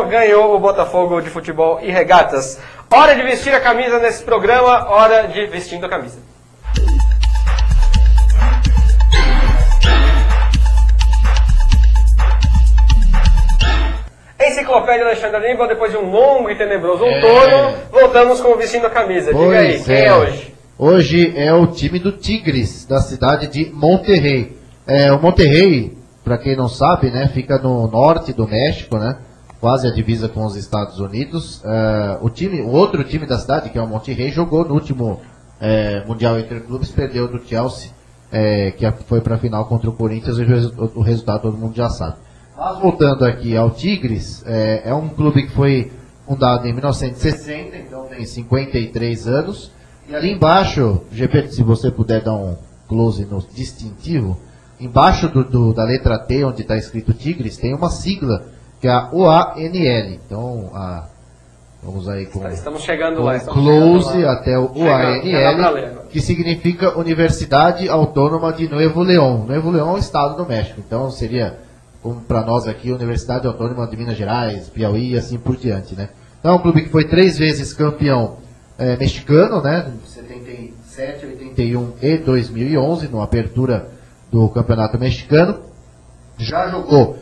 Ganhou o Botafogo de Futebol e Regatas. Hora de vestir a camisa nesse programa, hora de vestindo a camisa. Enciclopédia Alexandre Aníbal, depois de um longo e tenebroso outono, voltamos com o vestindo a camisa. Diga aí, quem é hoje? Hoje é o time do Tigres, da cidade de Monterrey. O Monterrey, para quem não sabe, né, fica no norte do México, né, quase a divisa com os Estados Unidos. O outro time da cidade, que é o Monterrey, jogou no último Mundial Interclubes, perdeu do Chelsea, que foi para a final contra o Corinthians, e o resultado todo mundo já sabe. Mas voltando aqui ao Tigres, é um clube que foi fundado em 1960, então tem 53 anos. E ali embaixo, GP, se você puder dar um close no distintivo, embaixo da letra T, onde está escrito Tigres, tem uma sigla, que é a UANL. Então, vamos aí com estamos chegando lá, close até o UANL, que significa Universidade Autônoma de Nuevo León. Nuevo León é um estado do México, então seria, como para nós aqui, Universidade Autônoma de Minas Gerais, Piauí e assim por diante, né? Então é um clube que foi 3 vezes campeão mexicano, né? 77, 81 e 2011, na abertura do Campeonato Mexicano. Já jogou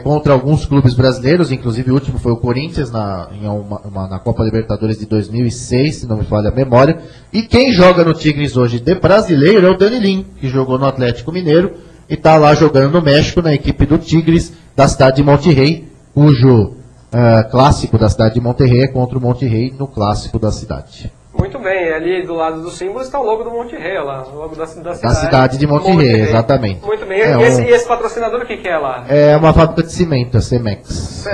contra alguns clubes brasileiros, inclusive o último foi o Corinthians na Copa Libertadores de 2006, se não me falha a memória. E quem joga no Tigres hoje de brasileiro é o Danilin, que jogou no Atlético Mineiro e está lá jogando no México, na equipe do Tigres da cidade de Monterrey, cujo clássico da cidade de Monterrey é contra o Monterrey no clássico da cidade. Muito bem, ali do lado do símbolo está o logo do Monterrey lá, o logo da cidade. Da cidade de Monterrey, exatamente. Muito bem, e esse patrocinador o que é lá? É uma fábrica de cimento, a Cemex.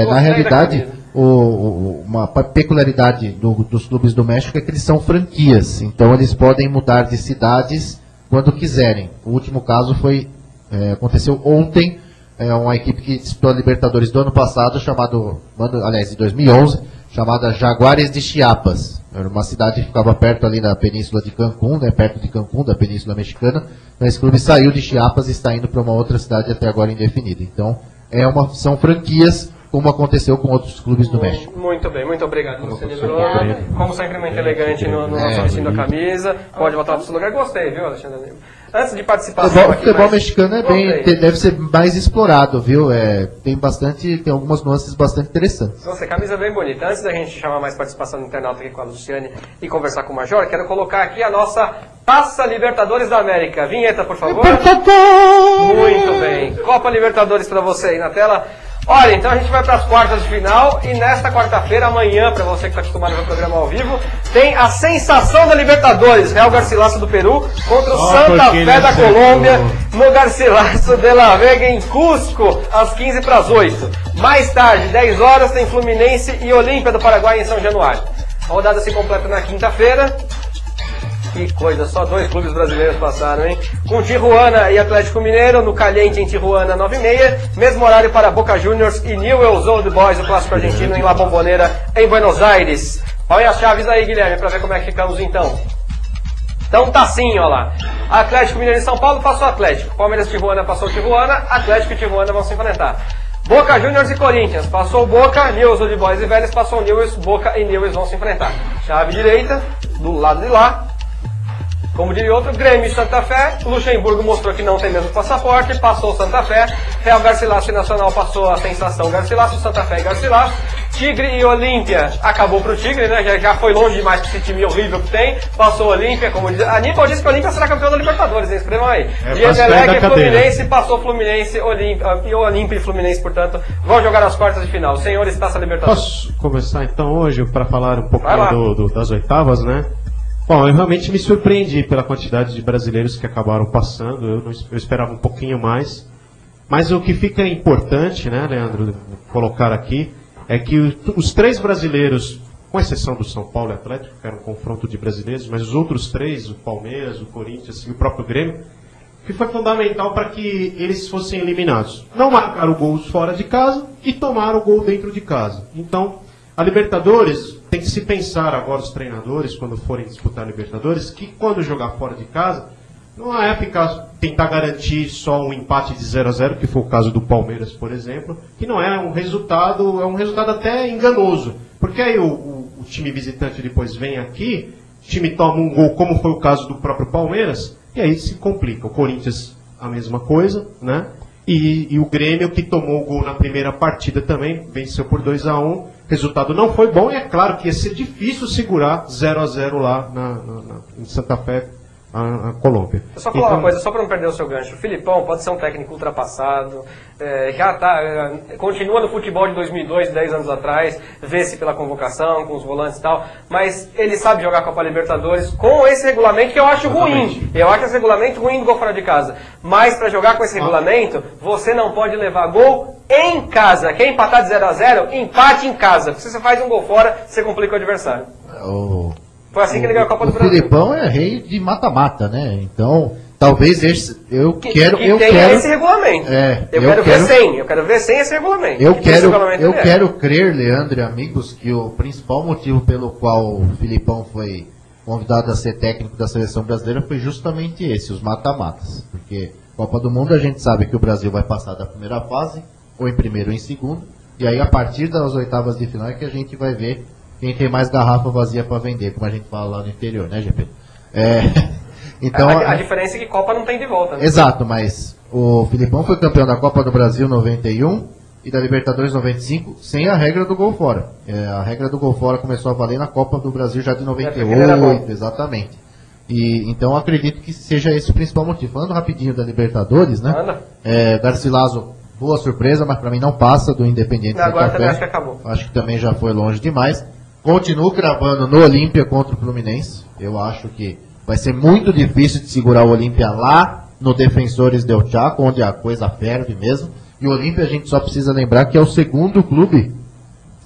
Na realidade, uma peculiaridade dos clubes do México é que eles são franquias, então eles podem mudar de cidades quando quiserem. O último caso aconteceu ontem, uma equipe que disputou a Libertadores do ano passado, de 2011, chamada Jaguares de Chiapas. Era uma cidade que ficava perto ali da península de Cancún, né, perto de Cancún, da península mexicana. Esse clube saiu de Chiapas e está indo para uma outra cidade até agora indefinida. Então, são franquias, como aconteceu com outros clubes do México. Muito bem, muito obrigado. Como sempre, muito elegante no nosso vestindo a camisa. Pode voltar para o seu lugar. Gostei, viu, Alexandre? Antes de participar... O futebol mexicano deve ser mais explorado, viu? Tem algumas nuances bastante interessantes. Nossa, camisa bem bonita. Antes da gente chamar mais participação do internauta aqui com a Luciane e conversar com o Major, quero colocar aqui a nossa Taça Libertadores da América. Vinheta, por favor. Muito bem. Copa Libertadores para você aí na tela. Olha, então a gente vai para as quartas de final e nesta quarta-feira, amanhã, para você que está acostumado a ver o programa ao vivo, tem a sensação da Libertadores, Real Garcilaso do Peru contra o Santa Fé da Colômbia no Garcilaso de la Vega em Cusco, às 15:08. Mais tarde, 10 horas, tem Fluminense e Olímpia do Paraguai em São Januário. A rodada se completa na quinta-feira. Que coisa, só 2 clubes brasileiros passaram, hein? Com Tijuana e Atlético Mineiro, no Caliente em Tijuana, 9:30. Mesmo horário para Boca Juniors e Newell's Old Boys, o clássico argentino, em La Bombonera, em Buenos Aires. Olha as chaves aí, Guilherme, para ver como é que ficamos então. Então tá assim, ó lá. Atlético Mineiro e São Paulo passou o Atlético. Palmeiras e Tijuana passou o Tijuana. Atlético e Tijuana vão se enfrentar. Boca Juniors e Corinthians, passou o Boca, Newell's Old Boys e Vélez, passou o Newell's, Boca e Newell's vão se enfrentar. Chave direita, do lado de lá. Como diria outro, Grêmio e Santa Fé, Luxemburgo mostrou que não tem mesmo passaporte, passou o Santa Fé, Real Garcilaso e Nacional passou a sensação Garcilaso, Santa Fé e Garcilaso, Tigre e Olímpia, acabou pro Tigre, né, já foi longe demais com esse time horrível que tem, passou o Olímpia, como diz, Aníbal disse que o Olímpia será campeão da Libertadores, hein? Escrevam aí. E Emelec e Fluminense, passou Fluminense, Olímpia e Fluminense, portanto, vão jogar as quartas de final. Senhores, Taça Libertadores. Posso começar então hoje para falar um pouquinho das oitavas, né? Bom, eu realmente me surpreendi pela quantidade de brasileiros que acabaram passando. Eu esperava um pouquinho mais. Mas o que fica importante, né, Leandro, colocar aqui, é que os 3 brasileiros, com exceção do São Paulo e Atlético, que era um confronto de brasileiros, mas os outros 3, o Palmeiras, o Corinthians e o próprio Grêmio, que foi fundamental para que eles fossem eliminados. Não marcaram gols fora de casa e tomaram o gol dentro de casa. Então, a Libertadores, tem que se pensar agora os treinadores, quando forem disputar a Libertadores, que quando jogar fora de casa, não é tentar garantir só um empate de 0-0, que foi o caso do Palmeiras, por exemplo, que não é um resultado até enganoso. Porque aí o time visitante depois vem aqui, o time toma um gol, como foi o caso do próprio Palmeiras, e aí se complica. O Corinthians, a mesma coisa, né? E o Grêmio, que tomou o gol na primeira partida também, venceu por 2-1. O resultado não foi bom, e é claro que ia ser difícil segurar 0-0 lá em Santa Fé, a Colômbia. Eu só falar uma coisa, só para não perder o seu gancho. O Filipão pode ser um técnico ultrapassado, continua no futebol de 2002, 10 anos atrás, vê-se pela convocação, com os volantes e tal, mas ele sabe jogar Copa Libertadores com esse regulamento que eu acho ruim. Eu acho esse regulamento ruim do gol fora de casa. Mas para jogar com esse regulamento, você não pode levar gol em casa. Quer empatar de 0-0? Empate em casa. Se você faz um gol fora, você complica o adversário. Foi assim que ele ganhou a Copa do Brasil. O Filipão é rei de mata-mata, né? Então, talvez eu quero esse regulamento. Eu quero ver sem esse regulamento. Eu quero crer, Leandro e amigos, que o principal motivo pelo qual o Filipão foi convidado a ser técnico da seleção brasileira foi justamente esse, os mata-matas. Porque Copa do Mundo a gente sabe que o Brasil vai passar da primeira fase, ou em primeiro ou em segundo, e aí a partir das oitavas de final é que a gente vai ver quem tem mais garrafa vazia para vender, como a gente fala lá no interior, né, GP? Então, a diferença é que Copa não tem de volta, né? Exato, mas o Filipão foi campeão da Copa do Brasil 91 e da Libertadores 95 sem a regra do gol fora. A regra do gol fora começou a valer na Copa do Brasil já de 98, exatamente. E então acredito que seja esse o principal motivo. Falando rapidinho da Libertadores, né? Garcilaso, boa surpresa, mas para mim não passa do Independiente Santa Fé. Agora também acho que acabou. Acho que também já foi longe demais. Continuo cravando no Olímpia contra o Fluminense. Eu acho que vai ser muito difícil de segurar o Olímpia lá no Defensores del Chaco, onde a coisa ferve mesmo. E o Olímpia, a gente só precisa lembrar que é o segundo clube,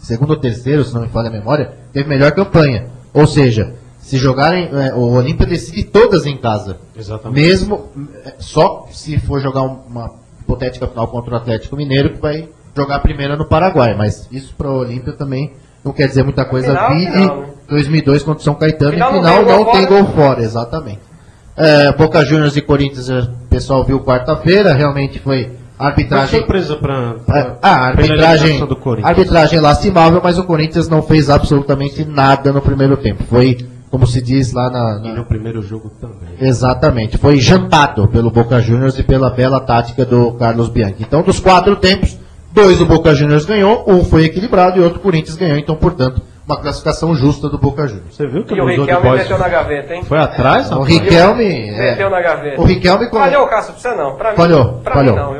segundo ou terceiro, se não me falha a memória, teve melhor campanha. Ou seja, se jogarem, o Olímpia decide todas em casa. Exatamente. Mesmo, só se for jogar uma hipotética final contra o Atlético Mineiro, que vai jogar a primeira no Paraguai. Mas isso para o Olímpia também não quer dizer muita coisa. Final, 2002 contra o São Caetano, final, em final não tem gol fora, exatamente. Boca Juniors e Corinthians, o pessoal viu quarta-feira, realmente foi arbitragem. Surpresa para a arbitragem lastimável, mas o Corinthians não fez absolutamente nada no primeiro tempo. Foi, como se diz lá E no primeiro jogo também. Exatamente, foi jantado pelo Boca Juniors e pela bela tática do Carlos Bianchi. Então, dos 4 tempos, 2 o Boca Juniors ganhou, um foi equilibrado e outro o Corinthians ganhou. Então, portanto, uma classificação justa do Boca Juniors. Você viu que o Riquelme meteu na gaveta, hein? Foi atrás? O Riquelme meteu na gaveta. O Riquelme falhou, Cássio, pra você não. Falhou.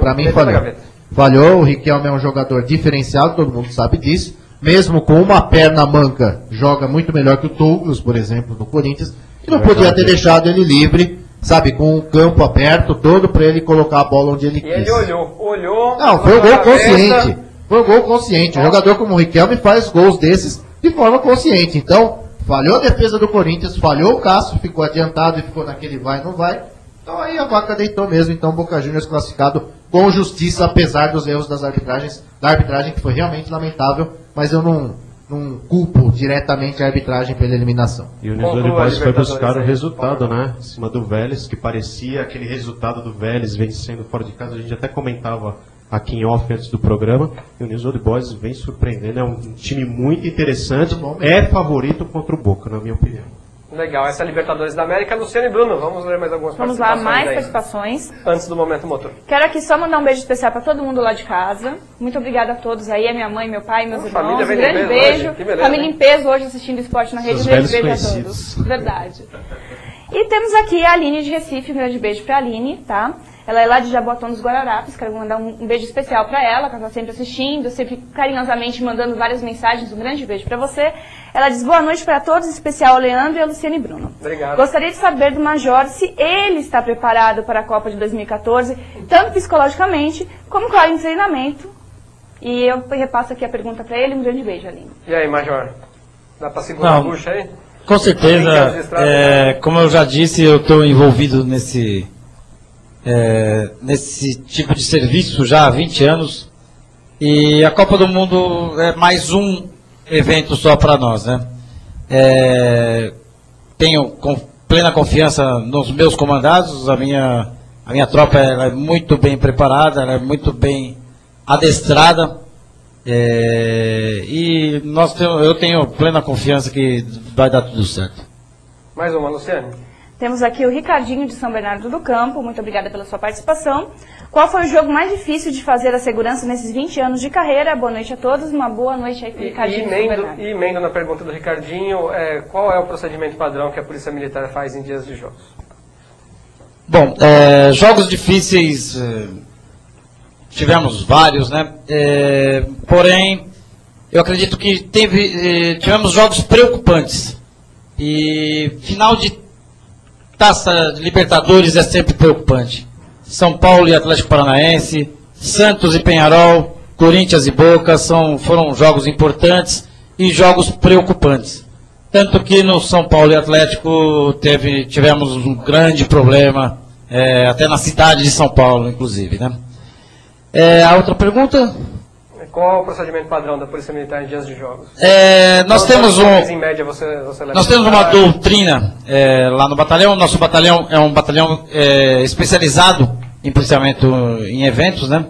Pra mim falhou. Falhou, o Riquelme é um jogador diferenciado, todo mundo sabe disso. Mesmo com uma perna manca, joga muito melhor que o Douglas, por exemplo, no Corinthians. E não podia ter deixado ele livre, sabe, com o campo aberto todo para ele colocar a bola onde ele quis. E ele olhou. Não, foi um gol consciente. Foi um gol consciente. Um jogador como o Riquelme faz gols desses de forma consciente. Então, falhou a defesa do Corinthians, falhou o Cássio, ficou adiantado e ficou naquele vai e não vai. Então aí a vaca deitou mesmo. Então, Boca Juniors classificado com justiça, apesar dos erros da arbitragem, que foi realmente lamentável, mas eu não culpo diretamente a arbitragem pela eliminação. E o União de Boys foi buscar o resultado, né? Em cima do Vélez, que parecia aquele resultado do Vélez vencendo fora de casa. A gente até comentava aqui em off antes do programa. E o União de Boys vem surpreendendo. É um time muito interessante. É favorito contra o Boca, na minha opinião. Legal, essa é a Libertadores da América. Luciano e Bruno, vamos ler mais algumas participações. Vamos lá, mais participações. Antes do Momento Motor. Quero aqui só mandar um beijo especial para todo mundo lá de casa. Muito obrigada a todos aí, a minha mãe, meu pai, meus irmãos. Um grande beijo. Família em peso hoje assistindo Esporte na Rede. Um grande beijo a todos. Verdade. E temos aqui a Aline de Recife, um grande beijo para a Aline, tá? Ela é lá de Jaboatão dos Guararapes, quero mandar um beijo especial para ela, que ela está sempre assistindo, sempre carinhosamente mandando várias mensagens, um grande beijo para você. Ela diz boa noite para todos, em especial ao Leandro e ao Luciane Bruno. Obrigado. Gostaria de saber do Major se ele está preparado para a Copa de 2014, tanto psicologicamente como claro em treinamento. E eu repasso aqui a pergunta para ele, um grande beijo, Aline. E aí, Major? Dá para segurar a bucha aí? Com certeza, como eu já disse, eu estou envolvido nesse tipo de serviço já há 20 anos e a Copa do Mundo é mais um evento só para nós, né? Tenho plena confiança nos meus comandados, a minha tropa ela é muito bem preparada, ela é muito bem adestrada e eu tenho plena confiança que vai dar tudo certo. Mais uma, Luciane. Temos aqui o Ricardinho de São Bernardo do Campo, muito obrigada pela sua participação. Qual foi o jogo mais difícil de fazer a segurança nesses 20 anos de carreira? Boa noite a todos, uma boa noite aí para o Ricardinho de São Bernardo. E emendo na pergunta do Ricardinho, qual é o procedimento padrão que a Polícia Militar faz em dias de jogos? Bom, jogos difíceis, tivemos vários, né? Porém, eu acredito que tivemos jogos preocupantes. E final de Taça de Libertadores é sempre preocupante. São Paulo e Atlético Paranaense, Santos e Peñarol, Corinthians e Boca foram jogos importantes e jogos preocupantes. Tanto que no São Paulo e Atlético tivemos um grande problema, até na cidade de São Paulo, inclusive, né? A outra pergunta? Qual é o procedimento padrão da Polícia Militar em dias de jogos? Nós temos em média você leva nós temos uma doutrina lá no batalhão. Nosso batalhão é um batalhão especializado em policiamento em eventos, né?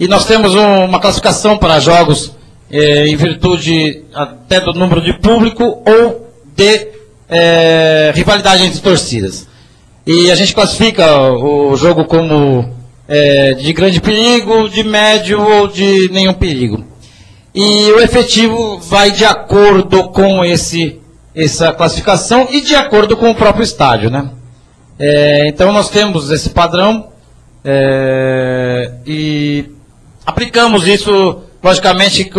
E nós temos uma classificação para jogos em virtude até do número de público ou de rivalidade entre torcidas. E a gente classifica o jogo como de grande perigo, de médio ou de nenhum perigo. E o efetivo vai de acordo com essa classificação e de acordo com o próprio estádio, né? Então nós temos esse padrão e aplicamos isso, logicamente,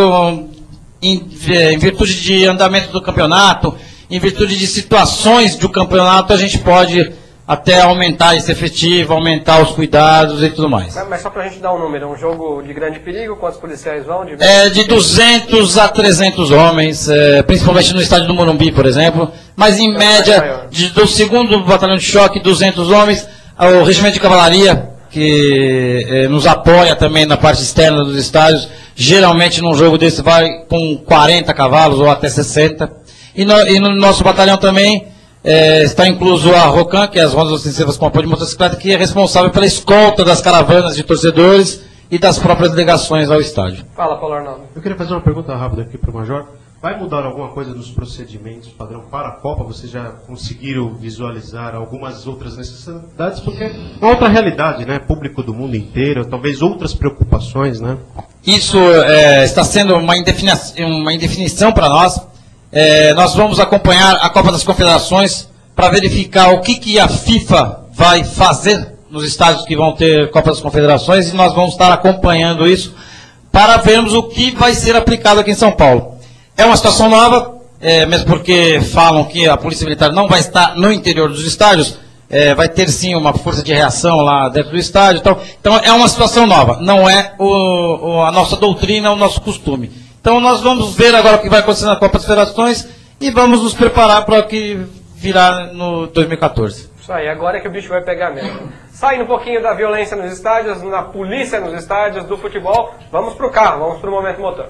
em virtude de andamento do campeonato, em virtude de situações do campeonato, a gente pode até aumentar esse efetivo, aumentar os cuidados e tudo mais. Mas só para a gente dar um número, um jogo de grande perigo, quantos policiais vão? De 200 a 300 homens, principalmente no estádio do Morumbi, por exemplo, mas em média, do 2º Batalhão de Choque, 200 homens, o Regimento de Cavalaria, que nos apoia também na parte externa dos estádios, geralmente num jogo desse vai com 40 cavalos ou até 60, e no nosso batalhão também, está incluso a ROCAM, que é as Rondas Ostensivas com apoio de motocicleta, que é responsável pela escolta das caravanas de torcedores e das próprias delegações ao estádio. Fala, Paulo Arnaldo. Eu queria fazer uma pergunta rápida aqui para o Major. Vai mudar alguma coisa nos procedimentos padrão para a Copa? Vocês já conseguiram visualizar algumas outras necessidades? Porque é uma outra realidade, né? Público do mundo inteiro, talvez outras preocupações, né? Isso está sendo uma indefinição para nós. Nós vamos acompanhar a Copa das Confederações para verificar o que a FIFA vai fazer nos estádios que vão ter Copa das Confederações, e nós vamos estar acompanhando isso para vermos o que vai ser aplicado aqui em São Paulo. É uma situação nova, mesmo porque falam que a Polícia Militar não vai estar no interior dos estádios, vai ter sim uma força de reação lá dentro do estádio. Então é uma situação nova, não é a nossa doutrina, o nosso costume. Então nós vamos ver agora o que vai acontecer na Copa das Federações e vamos nos preparar para o que virá no 2014. Isso aí, agora é que o bicho vai pegar mesmo. Saindo um pouquinho da violência nos estádios, na polícia nos estádios, do futebol, vamos para o carro, vamos para o Momento Motor.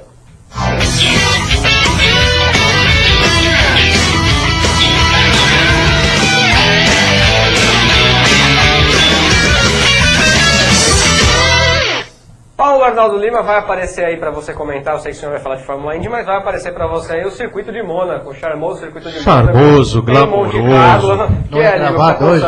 Paulo Arnaldo Lima, vai aparecer aí para você comentar, eu sei que o senhor vai falar de Fórmula Indy, mas vai aparecer para você aí o circuito de Mônaco, o charmoso circuito de Mônaco. Charmoso, glamouroso. Não é gravado hoje?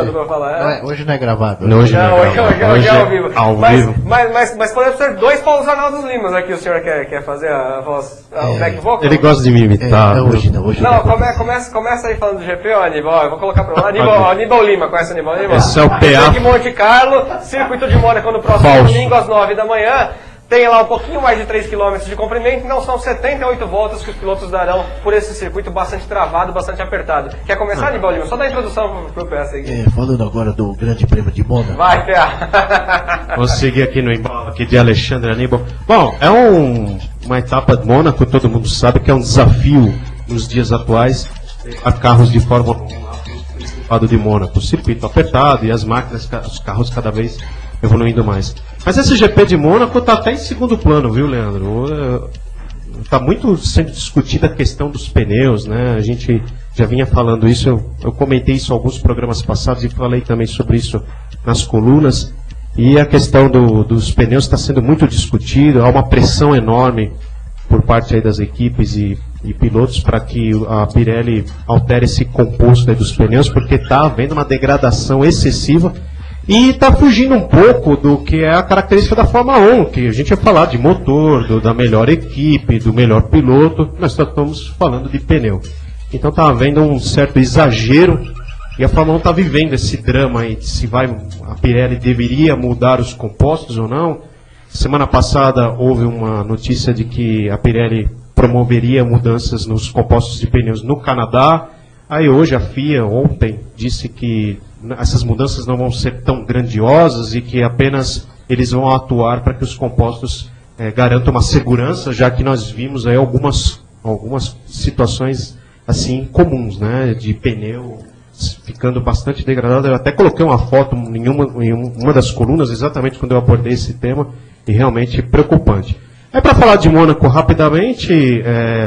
Hoje não é gravado. Hoje é ao vivo. Ao vivo. Mas podemos ser dois Paulo Arnaldo Limas aqui, o senhor quer fazer a voz, o back vocal? Ele gosta de me imitar. Hoje não, começa aí falando do GP, ó, Aníbal, eu vou colocar para lá, Aníbal Lima, conhece o Aníbal? Esse é o PA. de Monte Carlo, circuito de Mônaco no próximo domingo às 9 da manhã. Tem lá um pouquinho mais de 3 km de comprimento, não são 78 voltas que os pilotos darão por esse circuito bastante travado, bastante apertado. Quer começar, Aníbal Lima? Só dá a introdução pro PS aqui. Falando agora do Grande Prêmio de Mônaco. Vai, PA. Vou seguir aqui no embalo aqui de Alexandre Aníbal. Bom, é uma etapa de Mônaco, todo mundo sabe que é um desafio nos dias atuais a carros de Fórmula 1 lado de Mônaco, circuito apertado e as máquinas, os carros cada vez evoluindo mais. Mas esse GP de Mônaco está até em segundo plano, viu, Leandro? Está muito sendo discutida a questão dos pneus, né? A gente já vinha falando isso, eu comentei isso em alguns programas passados e falei também sobre isso nas colunas. E a questão dos pneus está sendo muito discutida, há uma pressão enorme por parte aí das equipes e pilotos para que a Pirelli altere esse composto aí dos pneus, porque está havendo uma degradação excessiva e está fugindo um pouco do que é a característica da Fórmula 1, que a gente ia falar de motor, da melhor equipe, do melhor piloto, nós só estamos falando de pneu. Então está havendo um certo exagero e a Fórmula 1 está vivendo esse drama aí, se a Pirelli deveria mudar os compostos ou não. Semana passada houve uma notícia de que a Pirelli promoveria mudanças nos compostos de pneus no Canadá. Aí hoje a FIA, ontem, disse que essas mudanças não vão ser tão grandiosas e que apenas eles vão atuar para que os compostos garantam uma segurança, já que nós vimos aí algumas situações assim comuns, né, de pneu ficando bastante degradado. Eu até coloquei uma foto em uma das colunas, exatamente quando eu abordei esse tema, e realmente preocupante. Para falar de Mônaco rapidamente,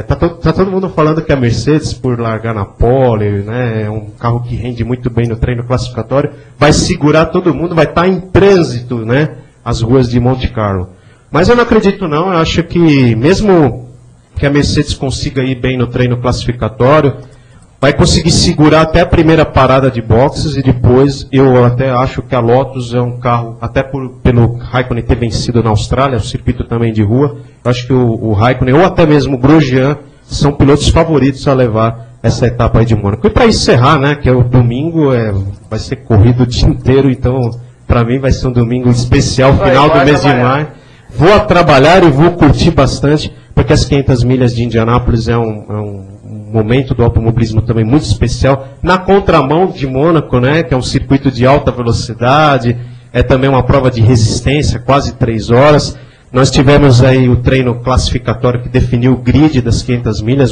tá todo mundo falando que a Mercedes, por largar na pole, né, é um carro que rende muito bem no treino classificatório, vai segurar todo mundo, vai estar em trânsito, né, as ruas de Monte Carlo. Mas eu não acredito não, eu acho que mesmo que a Mercedes consiga ir bem no treino classificatório, vai conseguir segurar até a primeira parada de boxes e depois eu até acho que a Lotus é um carro, até pelo Raikkonen ter vencido na Austrália, o circuito também de rua, eu acho que o Raikkonen ou até mesmo o Grosjean são pilotos favoritos a levar essa etapa aí de Mônaco. E para encerrar, né, que é o domingo, vai ser corrido o dia inteiro, então para mim vai ser um domingo especial, final do mês de maio. Vou trabalhar e vou curtir bastante, porque as 500 milhas de Indianápolis é um momento do automobilismo também muito especial, na contramão de Mônaco, né, que é um circuito de alta velocidade, é também uma prova de resistência, quase 3 horas. Nós tivemos aí o treino classificatório que definiu o grid das 500 milhas,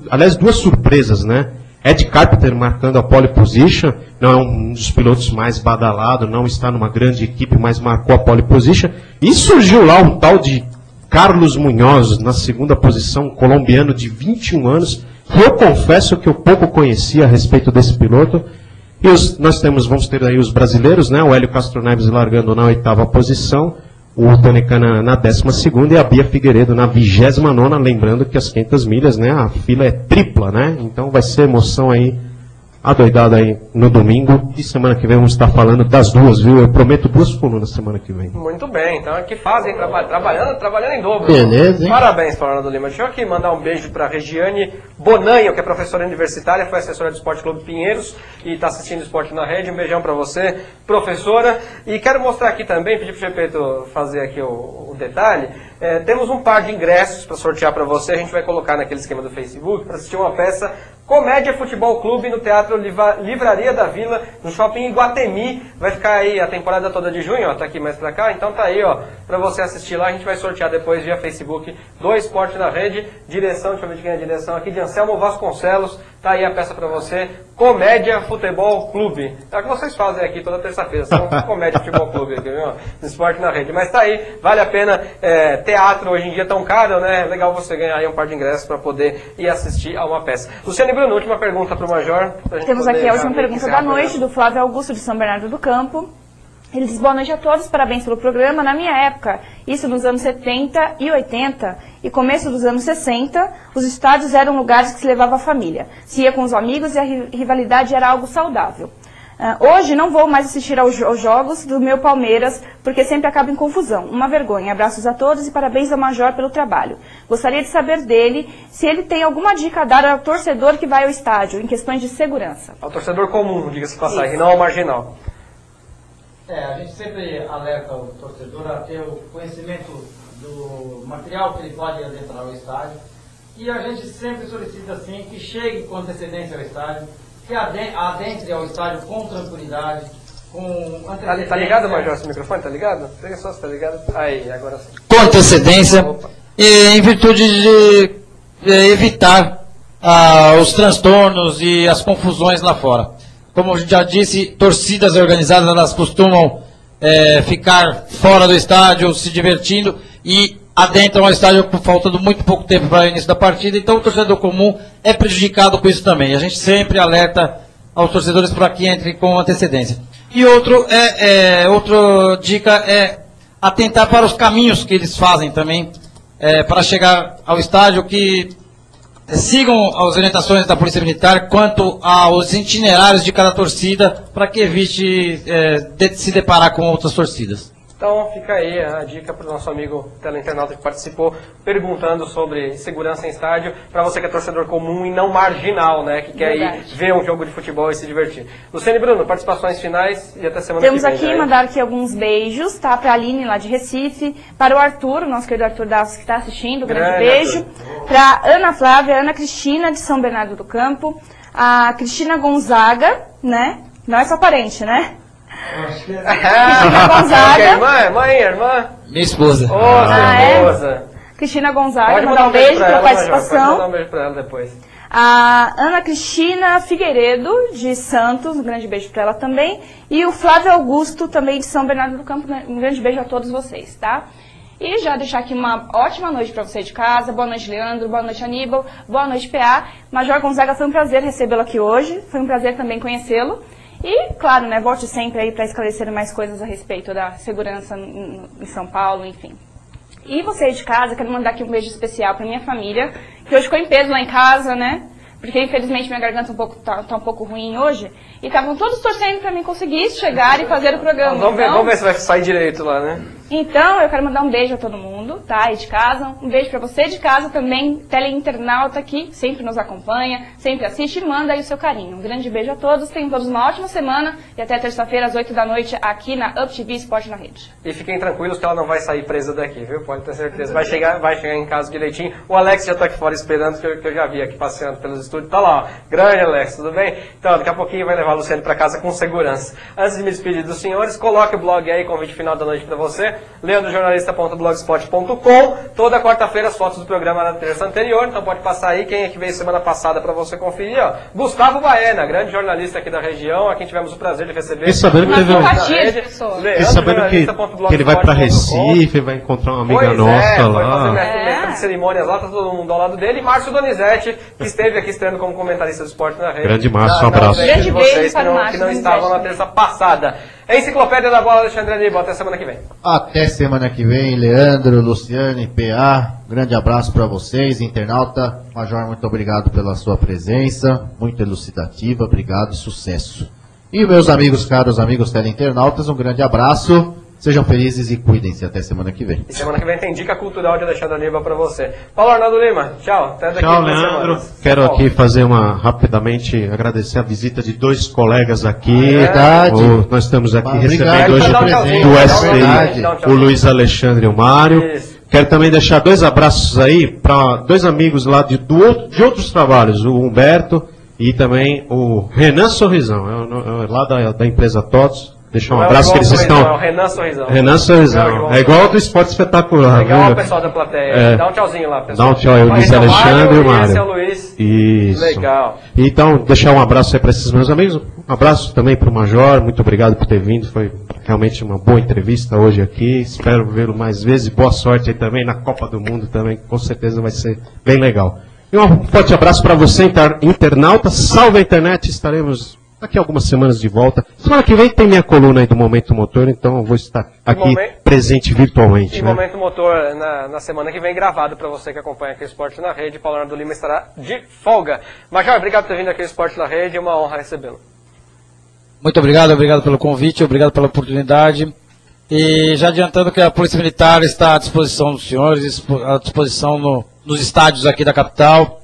aliás, 2 surpresas, né? Ed Carpenter marcando a pole position, não é um dos pilotos mais badalados, não está numa grande equipe, mas marcou a pole position. E surgiu lá um tal de Carlos Munhoz, na segunda posição, um colombiano de 21 anos, que eu confesso que eu pouco conhecia a respeito desse piloto. E vamos ter aí os brasileiros, né? O Hélio Castro Neves largando na 8ª posição, o Tony Kanaan na 12ª e a Bia Figueiredo na 29ª, lembrando que as 500 milhas, né, a fila é tripla, né? Então vai ser emoção aí, adoidada aí no domingo, e semana que vem vamos estar falando das 2, viu? Eu prometo 2 colunas semana que vem. Muito bem, então aqui fazem, trabalhando em dobro. Beleza, hein? Parabéns, Fernando Lima. Deixa eu aqui mandar um beijo para a Regiane Bonanho, que é professora universitária, foi assessora do Esporte Clube Pinheiros e está assistindo o Esporte na Rede. Um beijão para você, professora. E quero mostrar aqui também, pedir para o Gepeto fazer aqui o detalhe. Temos um par de ingressos para sortear para você, a gente vai colocar naquele esquema do Facebook, para assistir uma peça Comédia Futebol Clube no Teatro Livraria da Vila, no Shopping Iguatemi. Vai ficar aí a temporada toda de junho, ó, tá aqui mais pra cá, então tá aí, ó, pra você assistir lá. A gente vai sortear depois via Facebook do Esporte na Rede. Direção, deixa eu ver de quem é a direção aqui, de Anselmo Vasconcelos. Tá aí a peça pra você, Comédia Futebol Clube. É o que vocês fazem aqui toda terça-feira, são Comédia Futebol Clube aqui, viu? No Esporte na Rede. Mas tá aí, vale a pena. Teatro hoje em dia tão caro, né? É legal você ganhar aí um par de ingressos para poder ir assistir a uma peça. Luciane Bruno, última pergunta para o Major. Temos aqui a última pergunta da noite, do Flávio Augusto de São Bernardo do Campo. Ele diz: boa noite a todos, parabéns pelo programa. Na minha época, isso nos anos 70 e 80 e começo dos anos 60, os estádios eram lugares que se levava a família. Se ia com os amigos e a rivalidade era algo saudável. Hoje não vou mais assistir aos jogos do meu Palmeiras, porque sempre acaba em confusão. Uma vergonha. Abraços a todos e parabéns ao Major pelo trabalho. Gostaria de saber dele se ele tem alguma dica a dar ao torcedor que vai ao estádio, em questões de segurança. Ao torcedor comum, diga-se de passagem, não ao marginal. A gente sempre alerta o torcedor a ter o conhecimento do material que ele pode adentrar ao estádio. E a gente sempre solicita, assim, que chegue com antecedência ao estádio, que adentre ao estádio com tranquilidade, com antecedência. Tá ligado, Major, esse microfone? Tá ligado? Pega só se tá ligado. Aí, agora sim. Com antecedência, e em virtude de evitar os transtornos e as confusões lá fora. Como eu já disse, torcidas organizadas, elas costumam ficar fora do estádio, se divertindo, e adentram ao estádio por falta de muito pouco tempo para o início da partida. Então o torcedor comum é prejudicado com isso também. A gente sempre alerta aos torcedores para que entrem com antecedência. E outra dica é atentar para os caminhos que eles fazem também para chegar ao estádio, que sigam as orientações da Polícia Militar quanto aos itinerários de cada torcida, para que evite se deparar com outras torcidas. Então fica aí a dica para o nosso amigo teleinternauta que participou, perguntando sobre segurança em estádio, para você que é torcedor comum e não marginal, né, que quer ir ver um jogo de futebol e se divertir. Luciane e Bruno, participações finais e até semana que vem. Temos aqui, mandar aqui alguns beijos, tá, para a Aline lá de Recife, para o Arthur, nosso querido Arthur Davos, que está assistindo, grande beijo, para Ana Flávia, Ana Cristina de São Bernardo do Campo, a Cristina Gonzaga, né, não é só parente, né? Cristina Gonzaga. Irmã? Minha esposa. Esposa. Cristina Gonzaga, mandar um beijo pela participação. Pode mandar um beijo para ela depois. A Ana Cristina Figueiredo, de Santos, um grande beijo para ela também. E o Flávio Augusto, também de São Bernardo do Campo, um grande beijo a todos vocês, tá? E já deixar aqui uma ótima noite para você de casa. Boa noite, Leandro. Boa noite, Aníbal. Boa noite, PA. Major Gonzaga, foi um prazer recebê-lo aqui hoje. Foi um prazer também conhecê-lo. E, claro, né, volte sempre aí para esclarecer mais coisas a respeito da segurança em São Paulo, enfim. E você aí de casa, quero mandar aqui um beijo especial para minha família, que hoje ficou em peso lá em casa, né? Porque, infelizmente, minha garganta tá um pouco ruim hoje. E estavam todos torcendo para mim conseguir chegar e fazer o programa. Vamos ver se vai sair direito lá, né? Então, eu quero mandar um beijo a todo mundo, tá? Aí de casa. Um beijo pra você de casa também, teleinternauta que sempre nos acompanha, sempre assiste e manda aí o seu carinho. Um grande beijo a todos, tenham todos uma ótima semana e até terça-feira às 8 da noite aqui na Up TV Esporte na Rede. E fiquem tranquilos que ela não vai sair presa daqui, viu? Pode ter certeza. Vai chegar em casa direitinho. O Alex já tá aqui fora esperando, que eu já vi aqui passeando pelos estúdios. Tá lá, ó. Grande Alex, tudo bem? Então, daqui a pouquinho vai levar a Luciane pra casa com segurança. Antes de me despedir dos senhores, coloque o blog aí, convite final da noite pra você. leandrojornalista.blogspot.com. Toda quarta-feira as fotos do programa da terça anterior, então pode passar aí. Quem é que veio semana passada para você conferir, ó? Gustavo Baena, grande jornalista aqui da região, a quem tivemos o prazer de receber. E sabendo que teve que ele vai para Recife, vai encontrar uma amiga nossa lá. Vai fazer mestre de cerimônias lá, tá todo mundo ao lado dele. E Márcio Donizete, que esteve aqui estreando como comentarista do esporte na rede. Grande Márcio, um abraço. Grande beijo para o Márcio, que não estavam na terça passada. É a Enciclopédia da Bola, Alexandre Aníbal. Até semana que vem. Até semana que vem, Leandro, Luciane, PA. Grande abraço para vocês, internauta. Major, muito obrigado pela sua presença. Muito elucidativa. Obrigado e sucesso. E meus amigos, caros amigos teleinternautas, um grande abraço. Sejam felizes e cuidem-se. Até semana que vem. E semana que vem tem dica cultural de Alexandre Aníbal para você. Paulo Arnaldo Lima, tchau. Até daqui tchau, Leandro. Quero aqui fazer rapidamente agradecer a visita de dois colegas aqui. Nós estamos aqui recebendo hoje do STI, o Luiz Alexandre e o Mário. Isso. Quero também deixar dois abraços aí para dois amigos lá de outros trabalhos, o Humberto e também o Renan Sorrisão, lá da empresa TOTS. Deixa um abraço que eles estão. Renan Sorrisão. Renan Sorrisão. É igual ao do Esporte Espetacular. É igual ao pessoal da plateia. Dá um tchauzinho lá, pessoal. Dá um tchau aí, o Luiz Alexandre e o Mário. Esse é o Luiz. Isso. Legal. Então, deixar um abraço aí para esses meus amigos. Um abraço também para o Major. Muito obrigado por ter vindo. Foi realmente uma boa entrevista hoje aqui. Espero vê-lo mais vezes. Boa sorte aí também na Copa do Mundo também. Com certeza vai ser bem legal. E um forte abraço para você, internauta. Salve a internet. Estaremos Daqui a algumas semanas de volta. Semana que vem tem minha coluna aí do Momento Motor, então eu vou estar aqui presente virtualmente. E Momento Motor na semana que vem gravado para você que acompanha aqui o Esporte na Rede. Paulo Leandro Lima estará de folga. Major, obrigado por ter vindo aqui ao Esporte na Rede, é uma honra recebê-lo. Muito obrigado pelo convite, obrigado pela oportunidade. E já adiantando que a Polícia Militar está à disposição dos senhores, à disposição nos estádios aqui da capital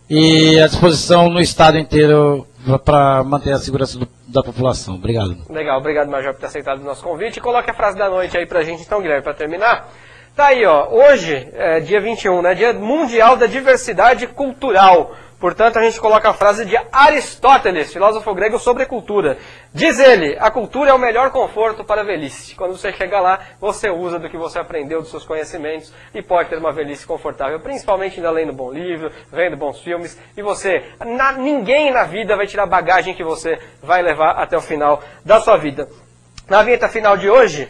e à disposição no estado inteiro para manter a segurança da população. Obrigado. Legal, obrigado, Major, por ter aceitado o nosso convite. E coloque a frase da noite aí pra gente, então, Guilherme, para terminar. Tá aí, ó, hoje, dia 21, né, Dia Mundial da Diversidade Cultural. Portanto, a gente coloca a frase de Aristóteles, filósofo grego, sobre cultura. Diz ele, a cultura é o melhor conforto para a velhice. Quando você chega lá, você usa do que você aprendeu, dos seus conhecimentos, e pode ter uma velhice confortável, principalmente ainda lendo bom livro, vendo bons filmes, e ninguém na vida vai tirar a bagagem que você vai levar até o final da sua vida. Na vinheta final de hoje,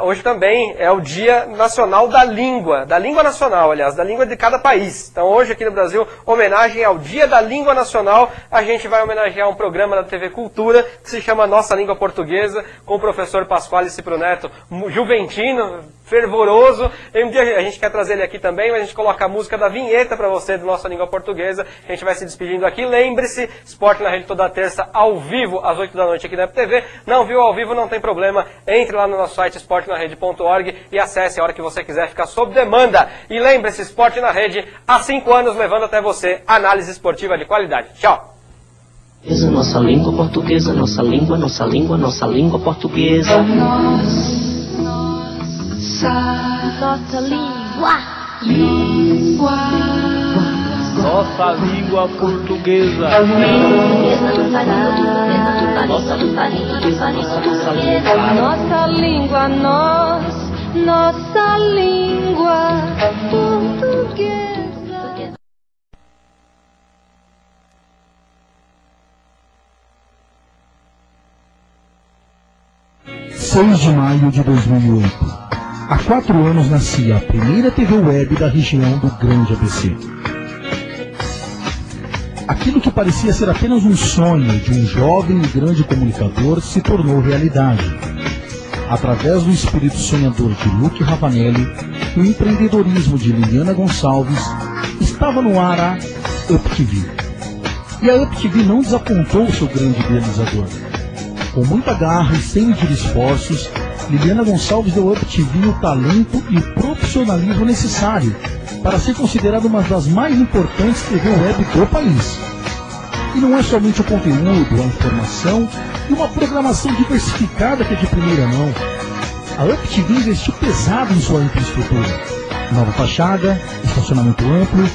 hoje também é o Dia Nacional da Língua nacional, aliás, da língua de cada país. Então hoje aqui no Brasil, homenagem ao Dia da Língua Nacional, a gente vai homenagear um programa da TV Cultura que se chama Nossa Língua Portuguesa, com o professor Pasquale Cipro Neto, juventino, fervoroso. E um dia a gente quer trazer ele aqui também, mas a gente coloca a música da vinheta para você, do Nossa Língua Portuguesa. A gente vai se despedindo aqui. Lembre-se, Esporte na Rede toda terça, ao vivo, às 8 da noite aqui na FTV. Não viu ao vivo, não tem problema. Entre lá no nosso site esportenarede.org e acesse a hora que você quiser, ficar sob demanda. E lembre-se, Esporte na Rede, há 5 anos levando até você análise esportiva de qualidade. Tchau! Nossa língua portuguesa, nossa língua portuguesa. Nossa língua portuguesa. Nossa língua, nossa língua portuguesa. 6 de maio de 2008. Há 4 anos nascia a primeira TV web da região do Grande ABC. Aquilo que parecia ser apenas um sonho de um jovem e grande comunicador se tornou realidade. Através do espírito sonhador de Luque Ravanelli e o empreendedorismo de Liliana Gonçalves, estava no ar a UpTV. E a UpTV não desapontou o seu grande idealizador. Com muita garra e sem medir esforços, Liliana Gonçalves deu à UpTV o talento e o profissionalismo necessário para ser considerada uma das mais importantes TV web do país. E não é somente o conteúdo, a informação e uma programação diversificada que é de primeira mão. A UpTV investiu pesado em sua infraestrutura. Nova fachada, estacionamento amplo,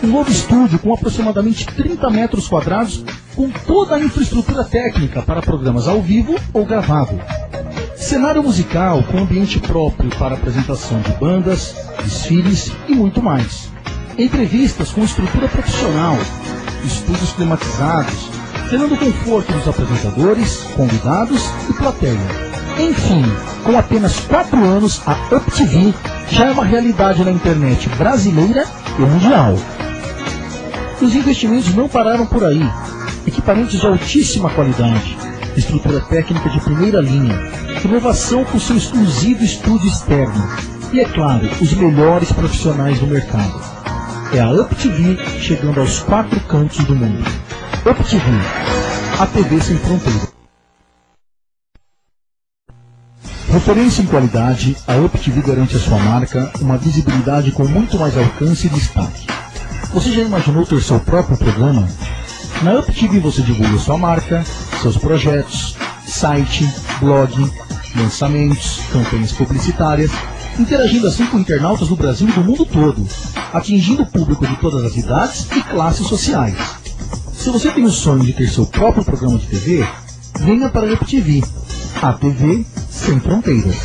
um novo estúdio com aproximadamente 30 metros quadrados com toda a infraestrutura técnica para programas ao vivo ou gravado. Cenário musical com ambiente próprio para apresentação de bandas, desfiles e muito mais. Entrevistas com estrutura profissional, estúdios climatizados, tendo o conforto dos apresentadores, convidados e plateia. Enfim, com apenas 4 anos, a UpTV já é uma realidade na internet brasileira e mundial. Os investimentos não pararam por aí. Equipamentos de altíssima qualidade, estrutura técnica de primeira linha, inovação com seu exclusivo estúdio externo e, é claro, os melhores profissionais do mercado. É a UpTV chegando aos 4 cantos do mundo. UpTV, a TV sem fronteira. Referência em qualidade, a UpTV garante à sua marca uma visibilidade com muito mais alcance e destaque. Você já imaginou ter seu próprio programa? Na UpTV você divulga sua marca, seus projetos, site, blog, lançamentos, campanhas publicitárias, interagindo assim com internautas do Brasil e do mundo todo, atingindo o público de todas as idades e classes sociais. Se você tem o sonho de ter seu próprio programa de TV, venha para a UpTV, a TV sem fronteiras.